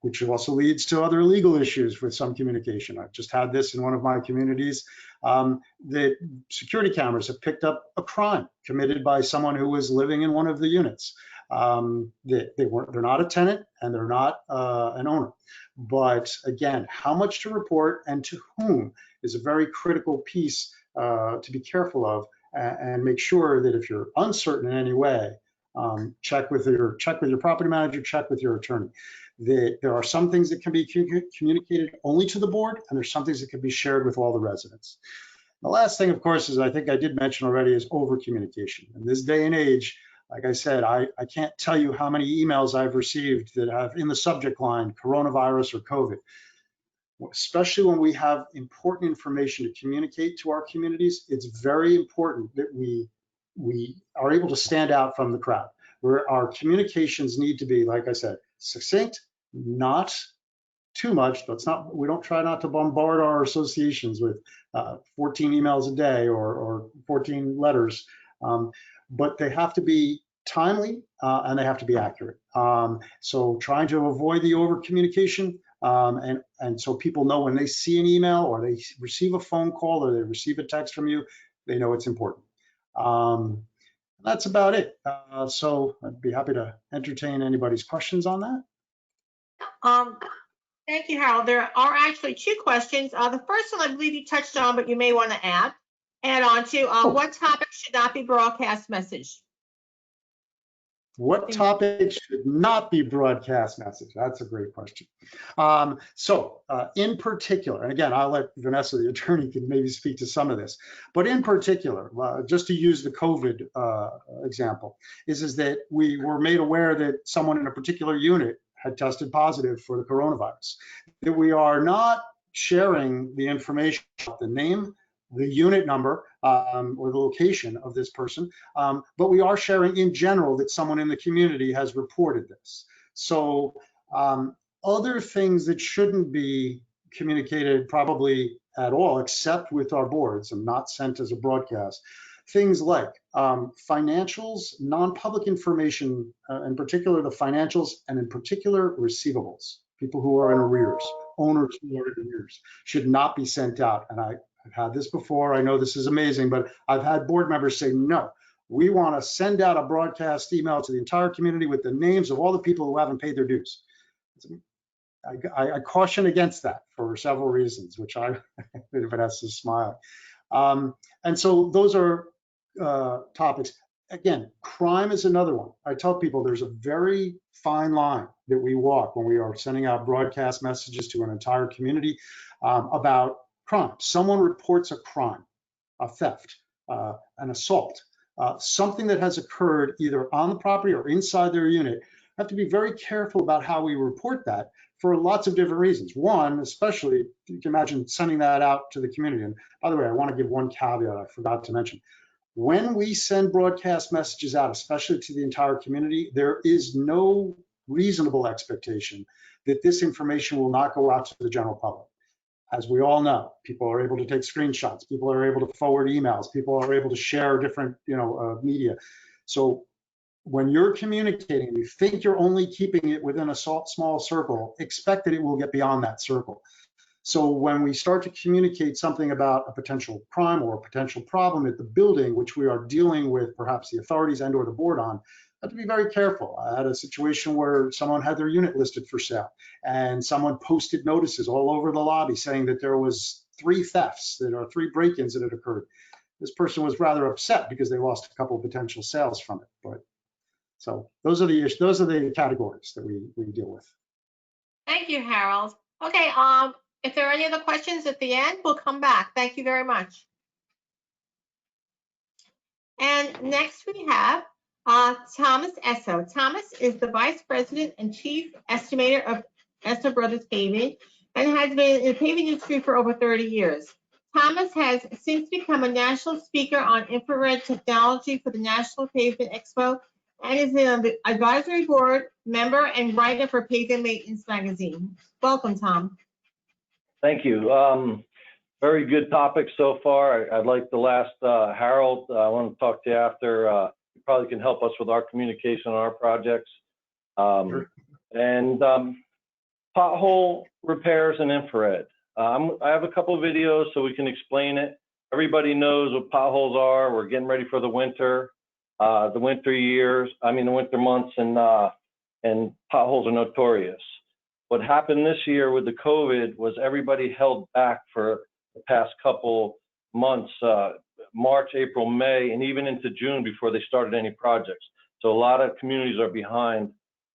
which also leads to other legal issues with some communication. I've just had this in one of my communities. That security cameras have picked up a crime committed by someone who was living in one of the units. They're not a tenant and they're not an owner. But again, how much to report and to whom is a very critical piece to be careful of, and make sure that if you're uncertain in any way, check with your property manager, check with your attorney. There are some things that can be communicated only to the board, and there's some things that can be shared with all the residents. The last thing, of course, is I think I did mention already, is over communication. In this day and age, like I said, I can't tell you how many emails I've received that have in the subject line coronavirus or COVID. Especially when we have important information to communicate to our communities, it's very important that we are able to stand out from the crowd, where our communications need to be, like I said, succinct, not too much. We don't try not to bombard our associations with 14 emails a day or 14 letters, but they have to be timely and they have to be accurate. So trying to avoid the over communication, and so people know when they see an email or they receive a phone call or they receive a text from you, they know it's important. That's about it. So I'd be happy to entertain anybody's questions on that. Thank you, Harold. There are actually two questions. The first one I believe you touched on, but you may want to add on to what topic should not be broadcast message? What topic should not be broadcast message? That's a great question. In particular, and again, I'll let Vanessa, the attorney, can maybe speak to some of this, but in particular, just to use the COVID example, is that we were made aware that someone in a particular unit had tested positive for the coronavirus. That we are not sharing the information about the name, the unit number, or the location of this person, but we are sharing in general that someone in the community has reported this. So other things that shouldn't be communicated probably at all, except with our boards and not sent as a broadcast, things like financials, non-public information, in particular the financials, and in particular receivables. People who are in arrears, owners who are in arrears, should not be sent out. And I've had this before. I know this is amazing, but I've had board members say, no, we want to send out a broadcast email to the entire community with the names of all the people who haven't paid their dues. I caution against that for several reasons, which Vanessa's smiling. And so those are topics. Again, crime is another one. I tell people there's a very fine line that we walk when we are sending out broadcast messages to an entire community about crime. Someone reports a crime, a theft, an assault, something that has occurred either on the property or inside their unit. Have to be very careful about how we report that for lots of different reasons. One, especially, you can imagine sending that out to the community. And by the way, I want to give one caveat I forgot to mention. When we send broadcast messages out, especially to the entire community, there is no reasonable expectation that this information will not go out to the general public. As we all know, people are able to take screenshots, people are able to forward emails, people are able to share different, media. So when you're communicating and you think you're only keeping it within a small circle, expect that it will get beyond that circle. So when we start to communicate something about a potential crime or a potential problem at the building, which we are dealing with perhaps the authorities and or the board on, have to be very careful. I had a situation where someone had their unit listed for sale and someone posted notices all over the lobby saying that there was 3 thefts, that are 3 break-ins that had occurred. This person was rather upset because they lost a couple of potential sales from it. But so those are the issues, those are the categories that we deal with. Thank you, Harold. Okay, if there are any other questions at the end, we'll come back. Thank you very much. And next we have Thomas Esso. Thomas is the Vice President and Chief Estimator of Esso Brothers Paving and has been in the paving industry for over 30 years. Thomas has since become a national speaker on infrared technology for the National Pavement Expo and is an advisory board member and writer for Paving Maintenance magazine. Welcome, Tom. Thank you. Very good topic so far. I'd like the last Harold. I want to talk to you after. You probably can help us with our communication on our projects. Sure. And pothole repairs and infrared. I have a couple of videos so we can explain it. Everybody knows what potholes are. We're getting ready for the winter. The winter months, and potholes are notorious. What happened this year with the COVID was everybody held back for the past couple months, March, April, May, and even into June before they started any projects. So a lot of communities are behind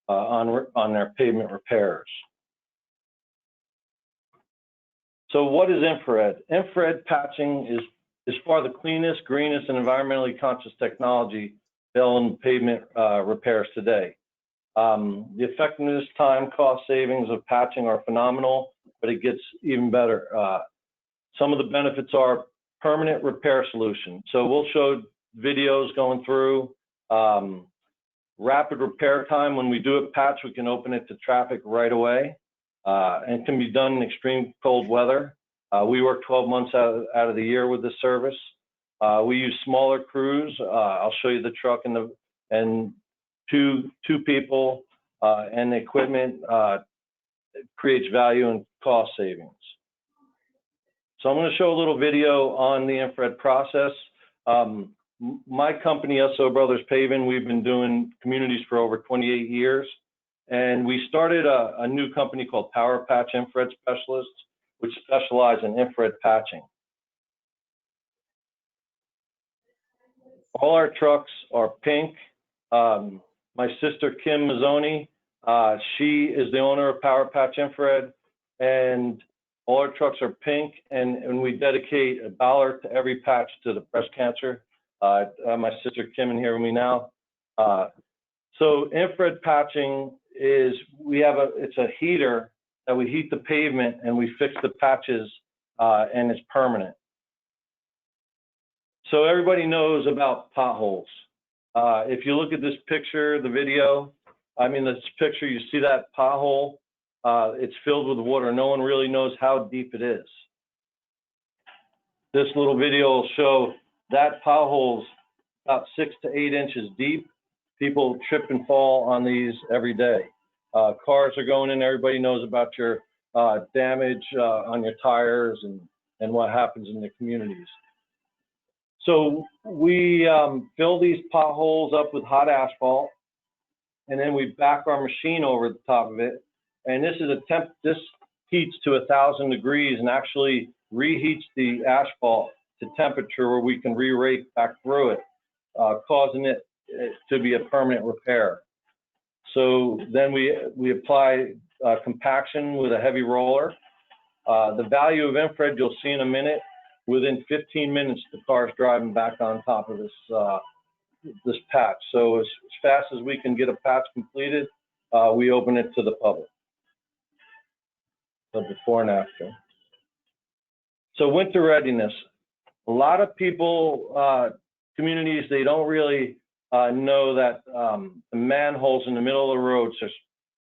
on their pavement repairs. So what is infrared? Infrared patching is far the cleanest, greenest, and environmentally conscious technology available in pavement repairs today. The effectiveness, time, cost savings of patching are phenomenal, but it gets even better. Some of the benefits are permanent repair solution. So we'll show videos going through rapid repair time. When we do a patch, we can open it to traffic right away, and it can be done in extreme cold weather. We work 12 months out of the year with this service. We use smaller crews. I'll show you the truck and two people and the equipment creates value and cost savings. So I'm going to show a little video on the infrared process. My company, EOSSO Brothers Paving, we've been doing communities for over 28 years. And we started a new company called Power Patch Infrared Specialists, which specialize in infrared patching. All our trucks are pink. My sister, Kim Mazzoni, she is the owner of Power Patch Infrared, and all our trucks are pink, and we dedicate $1 to every patch to the breast cancer. My sister Kim in here with me now. So infrared patching is, it's a heater that we heat the pavement and we fix the patches, and it's permanent. So everybody knows about potholes. If you look at this picture, the video, this picture, you see that pothole, it's filled with water. No one really knows how deep it is. This little video will show that pothole's about 6 to 8 inches deep. People trip and fall on these every day. Cars are going in, everybody knows about your damage on your tires and what happens in the communities. So we fill these potholes up with hot asphalt, and then we back our machine over the top of it. And this is this heats to 1,000 degrees and actually reheats the asphalt to temperature where we can re-rake back through it causing it to be a permanent repair. So then we apply compaction with a heavy roller. The value of infrared you'll see in a minute. Within 15 minutes, the car's driving back on top of this patch. So as fast as we can get a patch completed, we open it to the public. So before and after. So winter readiness. A lot of people, communities, they don't really know that the manholes in the middle of the roads.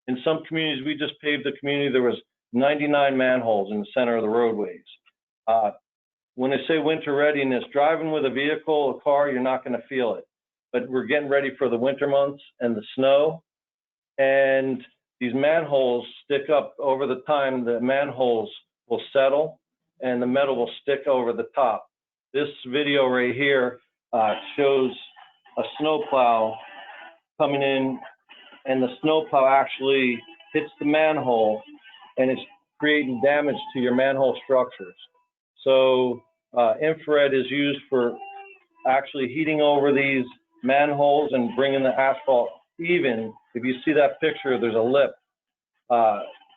In some communities, we just paved the community, there was 99 manholes in the center of the roadways. When they say winter readiness, driving with a vehicle, a car, you're not going to feel it. But we're getting ready for the winter months and the snow. And these manholes stick up over the time. The manholes will settle and the metal will stick over the top. This video right here shows a snowplow coming in, and the snowplow actually hits the manhole and it's creating damage to your manhole structures. So infrared is used for actually heating over these manholes and bringing the asphalt even. If you see that picture, there's a lip.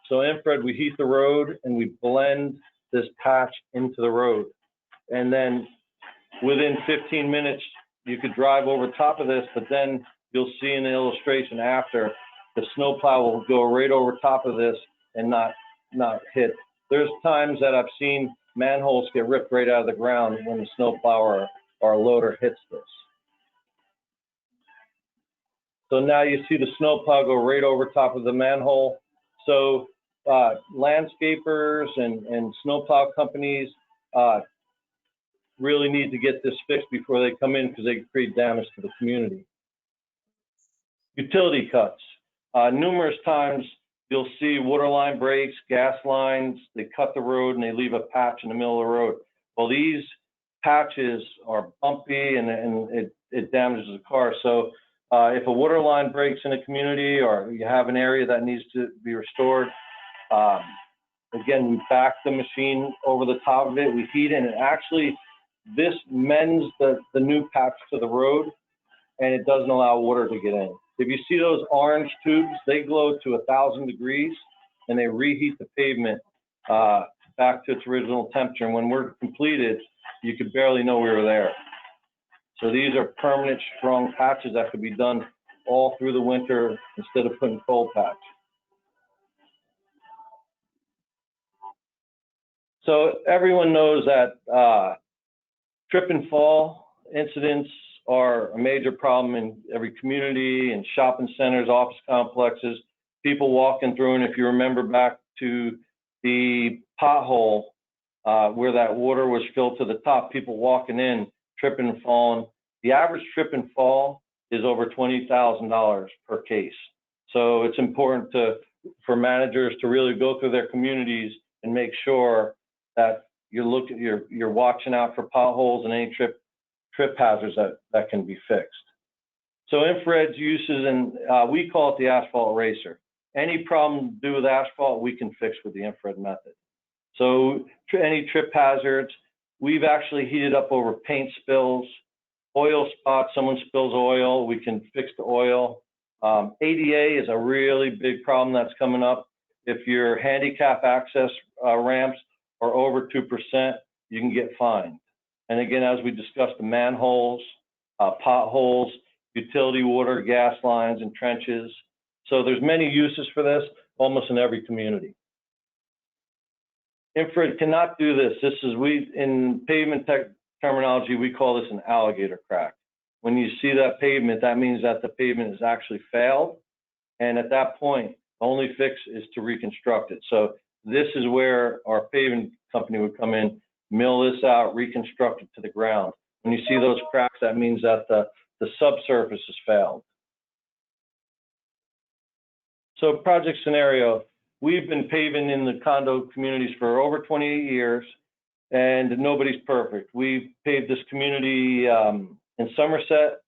So infrared, we heat the road and we blend this patch into the road. And then within 15 minutes, you could drive over top of this, but then you'll see in the illustration after, the snowplow will go right over top of this and not hit. There's times that I've seen manholes get ripped right out of the ground when the snowplow or a loader hits this. So now you see the snowplow go right over top of the manhole. So landscapers and snowplow companies really need to get this fixed before they come in, because they can create damage to the community. Utility cuts. Numerous times you'll see water line breaks, gas lines, they cut the road and they leave a patch in the middle of the road. Well, these patches are bumpy and it damages the car. So if a water line breaks in a community or you have an area that needs to be restored, again, we back the machine over the top of it, we heat it, and actually this mends the new patch to the road, and it doesn't allow water to get in. If you see those orange tubes, they glow to 1,000 degrees and they reheat the pavement back to its original temperature. And when we're completed, you could barely know we were there. So these are permanent, strong patches that could be done all through the winter instead of putting cold patch. So everyone knows that trip and fall incidents are a major problem in every community and shopping centers, office complexes, people walking through. And if you remember back to the pothole where that water was filled to the top, people walking in, tripping and falling. The average trip and fall is over $20,000 per case. So it's important for managers to really go through their communities and make sure that you're watching out for potholes and any trip hazards that can be fixed. So infrared's uses, and we call it the asphalt eraser. Any problem to do with asphalt, we can fix with the infrared method. So any trip hazards, we've actually heated up over paint spills, oil spots, someone spills oil, we can fix the oil. ADA is a really big problem that's coming up. If your handicap access ramps are over 2%, you can get fined. And again, as we discussed, the manholes, potholes, utility water, gas lines, and trenches. So there's many uses for this, almost in every community. Infrared cannot do this. This is, in pavement tech terminology, we call this an alligator crack. When you see that pavement, that means that the pavement has actually failed. And at that point, the only fix is to reconstruct it. So this is where our paving company would come in, mill this out, reconstruct it to the ground. When you see those cracks, that means that the subsurface has failed. So project scenario, we've been paving in the condo communities for over 28 years, and nobody's perfect. We paved this community in Somerset.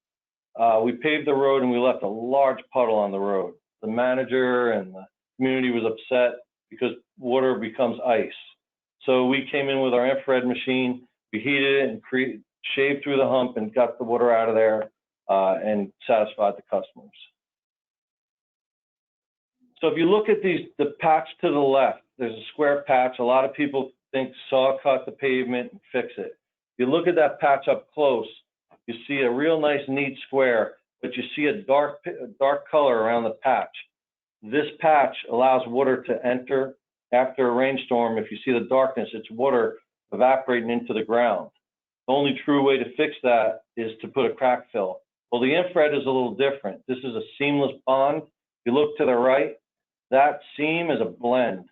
We paved the road and we left a large puddle on the road. The manager and the community was upset because water becomes ice. So we came in with our infrared machine, we heated it and shaved through the hump and got the water out of there. and satisfied the customers. So if you look at the patch to the left, there's a square patch. A lot of people think saw cut the pavement and fix it. If you look at that patch up close, you see a real nice, neat square, but you see a dark color around the patch. This patch allows water to enter after a rainstorm. If you see the darkness, it's water evaporating into the ground. The only true way to fix that is to put a crack fill. Well, the infrared is a little different. This is a seamless bond. If you look to the right, that seam is a blend.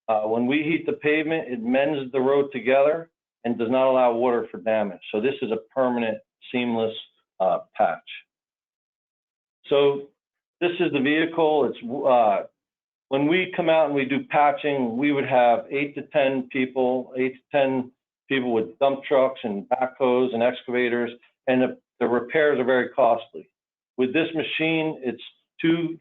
When we heat the pavement, it mends the road together and does not allow water for damage. So this is a permanent seamless patch. So this is the vehicle. It's when we come out and we do patching, we would have 8 to 10 people with dump trucks and backhoes and excavators, and the repairs are very costly. With this machine, it's two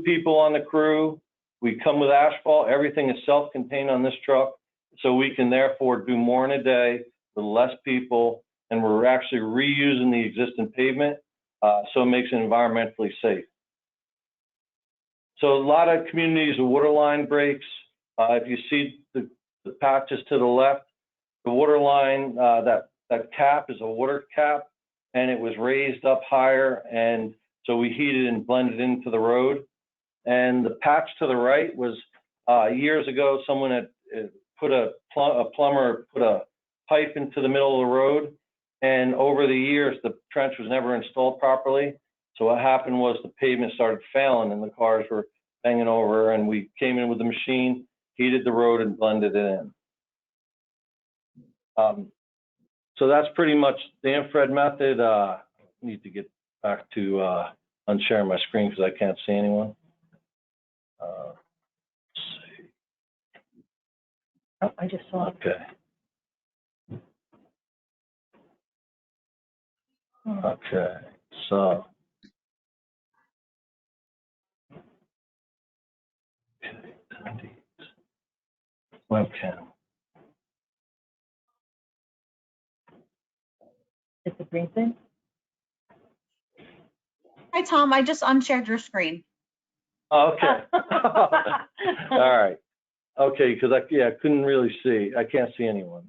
people on the crew. We come with asphalt. Everything is self-contained on this truck, so we can therefore do more in a day with less people, and we're actually reusing the existing pavement, so it makes it environmentally safe. So a lot of communities, the water line breaks. If you see the patches to the left, the water line, that cap is a water cap, and it was raised up higher, and so we heated and blended into the road. And the patch to the right was years ago, someone had put a plumber put a pipe into the middle of the road, and over the years the trench was never installed properly. So what happened was the pavement started failing and the cars were banging over, and we came in with the machine, heated the road, and blended it in. So that's pretty much the infrared method. I need to get back to unsharing my screen because I can't see anyone. Let's see. Oh, I just saw it. Okay. Okay. So. Okay. Webcam. It's the green thing? Hi, Tom. I just unshared your screen. Oh, okay. All right. Okay, because I couldn't really see. I can't see anyone.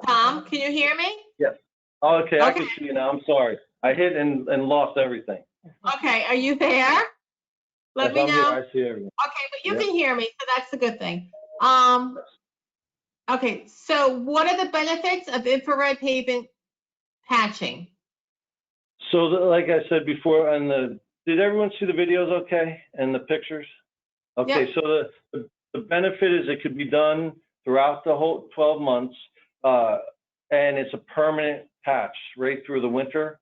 Tom, can you hear me? Yes. Oh, okay, I Okay. can see you now. I'm sorry. I hit and lost everything. Okay, are you there? Let Yes, me I'm here. know. I see everything. Okay, but you Yep. can hear me, so that's a good thing. Okay, so what are the benefits of infrared pavement patching? So, like I said before, did everyone see the videos okay and the pictures? Okay, so the benefit is it could be done throughout the whole 12 months, and it's a permanent patch right through the winter.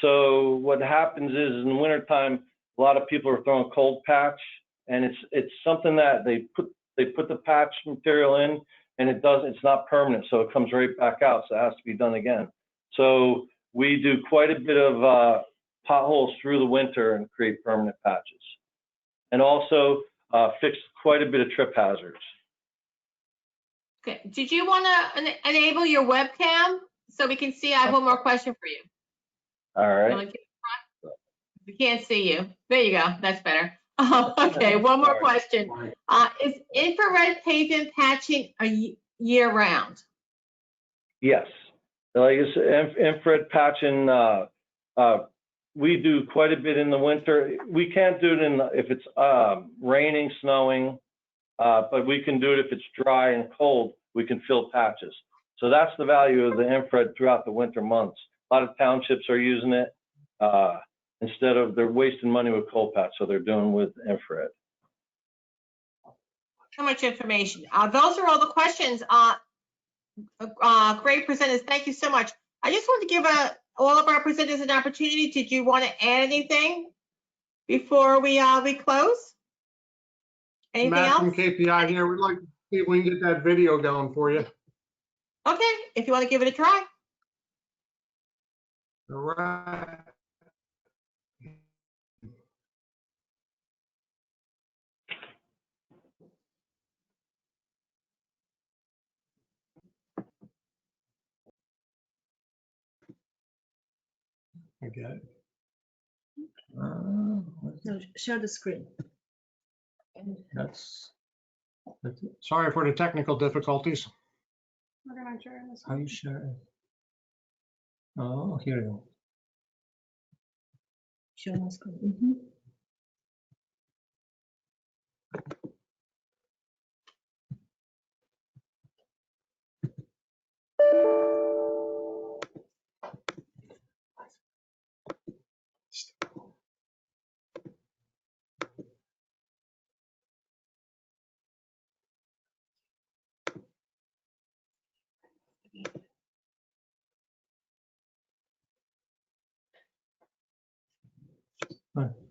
So what happens is in the wintertime, a lot of people are throwing cold patch, and it's something that they put the patch material in, and it's not permanent, so it comes right back out, so it has to be done again. So we do quite a bit of potholes through the winter and create permanent patches, and also fix quite a bit of trip hazards. Okay, did you want to enable your webcam so we can see? I have one more question for you. All right. We can't see you. There you go. That's better. Okay, one more question. Is infrared pavement patching year round? Yes. Like I said, infrared patching, we do quite a bit in the winter. We can't do it if it's raining, snowing, but we can do it if it's dry and cold. We can fill patches. So that's the value of the infrared throughout the winter months. A lot of townships are using it instead of they're wasting money with cold patch, so they're doing with infrared. So much information. Those are all the questions. Great presenters. Thank you so much. I just want to give all of our presenters an opportunity. Did you want to add anything before we close? Anything Matt else? from KPI here. We'd like to see if we can get that video going for you. Okay, if you want to give it a try. All right. I get it. No, share the screen. That's it. Sorry for the technical difficulties. How you share it? Oh, here you go. Share my screen.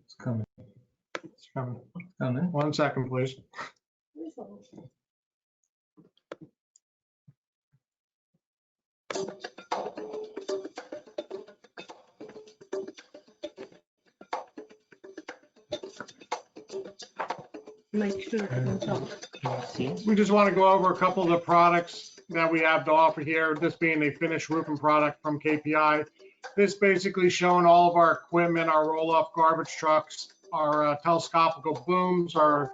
It's coming. It's coming. Coming. 1 second, please. Make sure it comes up. We just want to go over a couple of the products that we have to offer here, this being a finished roofing product from KPI. This basically showing all of our equipment, our roll-off garbage trucks, our telescopical booms, our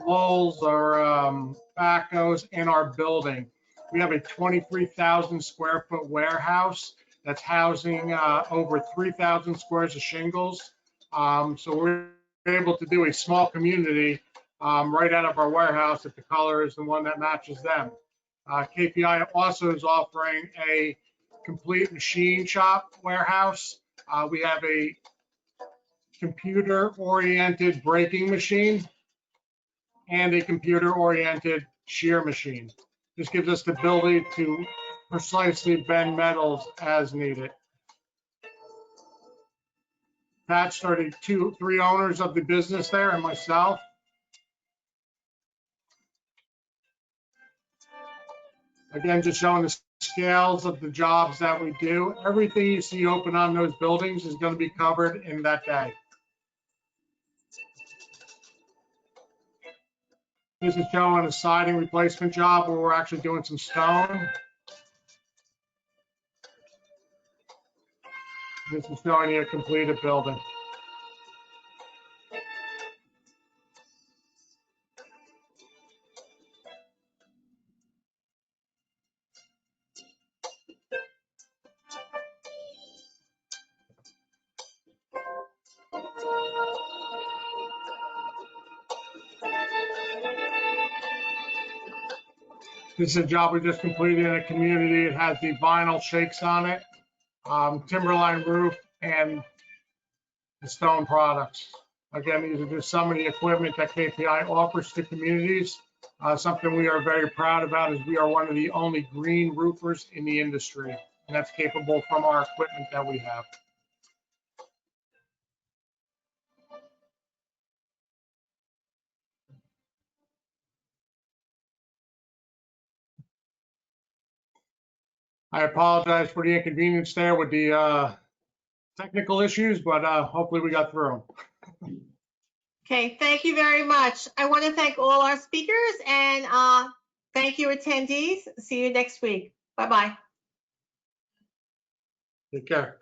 lulls, our backhoes, and our building. We have a 23,000 square foot warehouse that's housing over 3,000 squares of shingles. So we're able to do a small community right out of our warehouse if the color is the one that matches them. KPI also is offering a complete machine shop warehouse. We have a computer-oriented braking machine and a computer-oriented shear machine. This gives us the ability to precisely bend metals as needed. Attached are the three owners of the business there and myself. Again, just showing the scales of the jobs that we do. Everything you see open on those buildings is going to be covered in that day. This is showing a siding replacement job where we're actually doing some stone. This is showing you a completed building. This is a job we just completed in a community. It has the vinyl shakes on it, timberline roof, and the stone products. Again, these are just some of the equipment that KPI offers to communities. Something we are very proud about is we are one of the only green roofers in the industry, and that's capable from our equipment that we have. I apologize for the inconvenience there with the technical issues, but hopefully we got through them. Okay, thank you very much. I want to thank all our speakers and thank you attendees. See you next week. Bye-bye. Take care.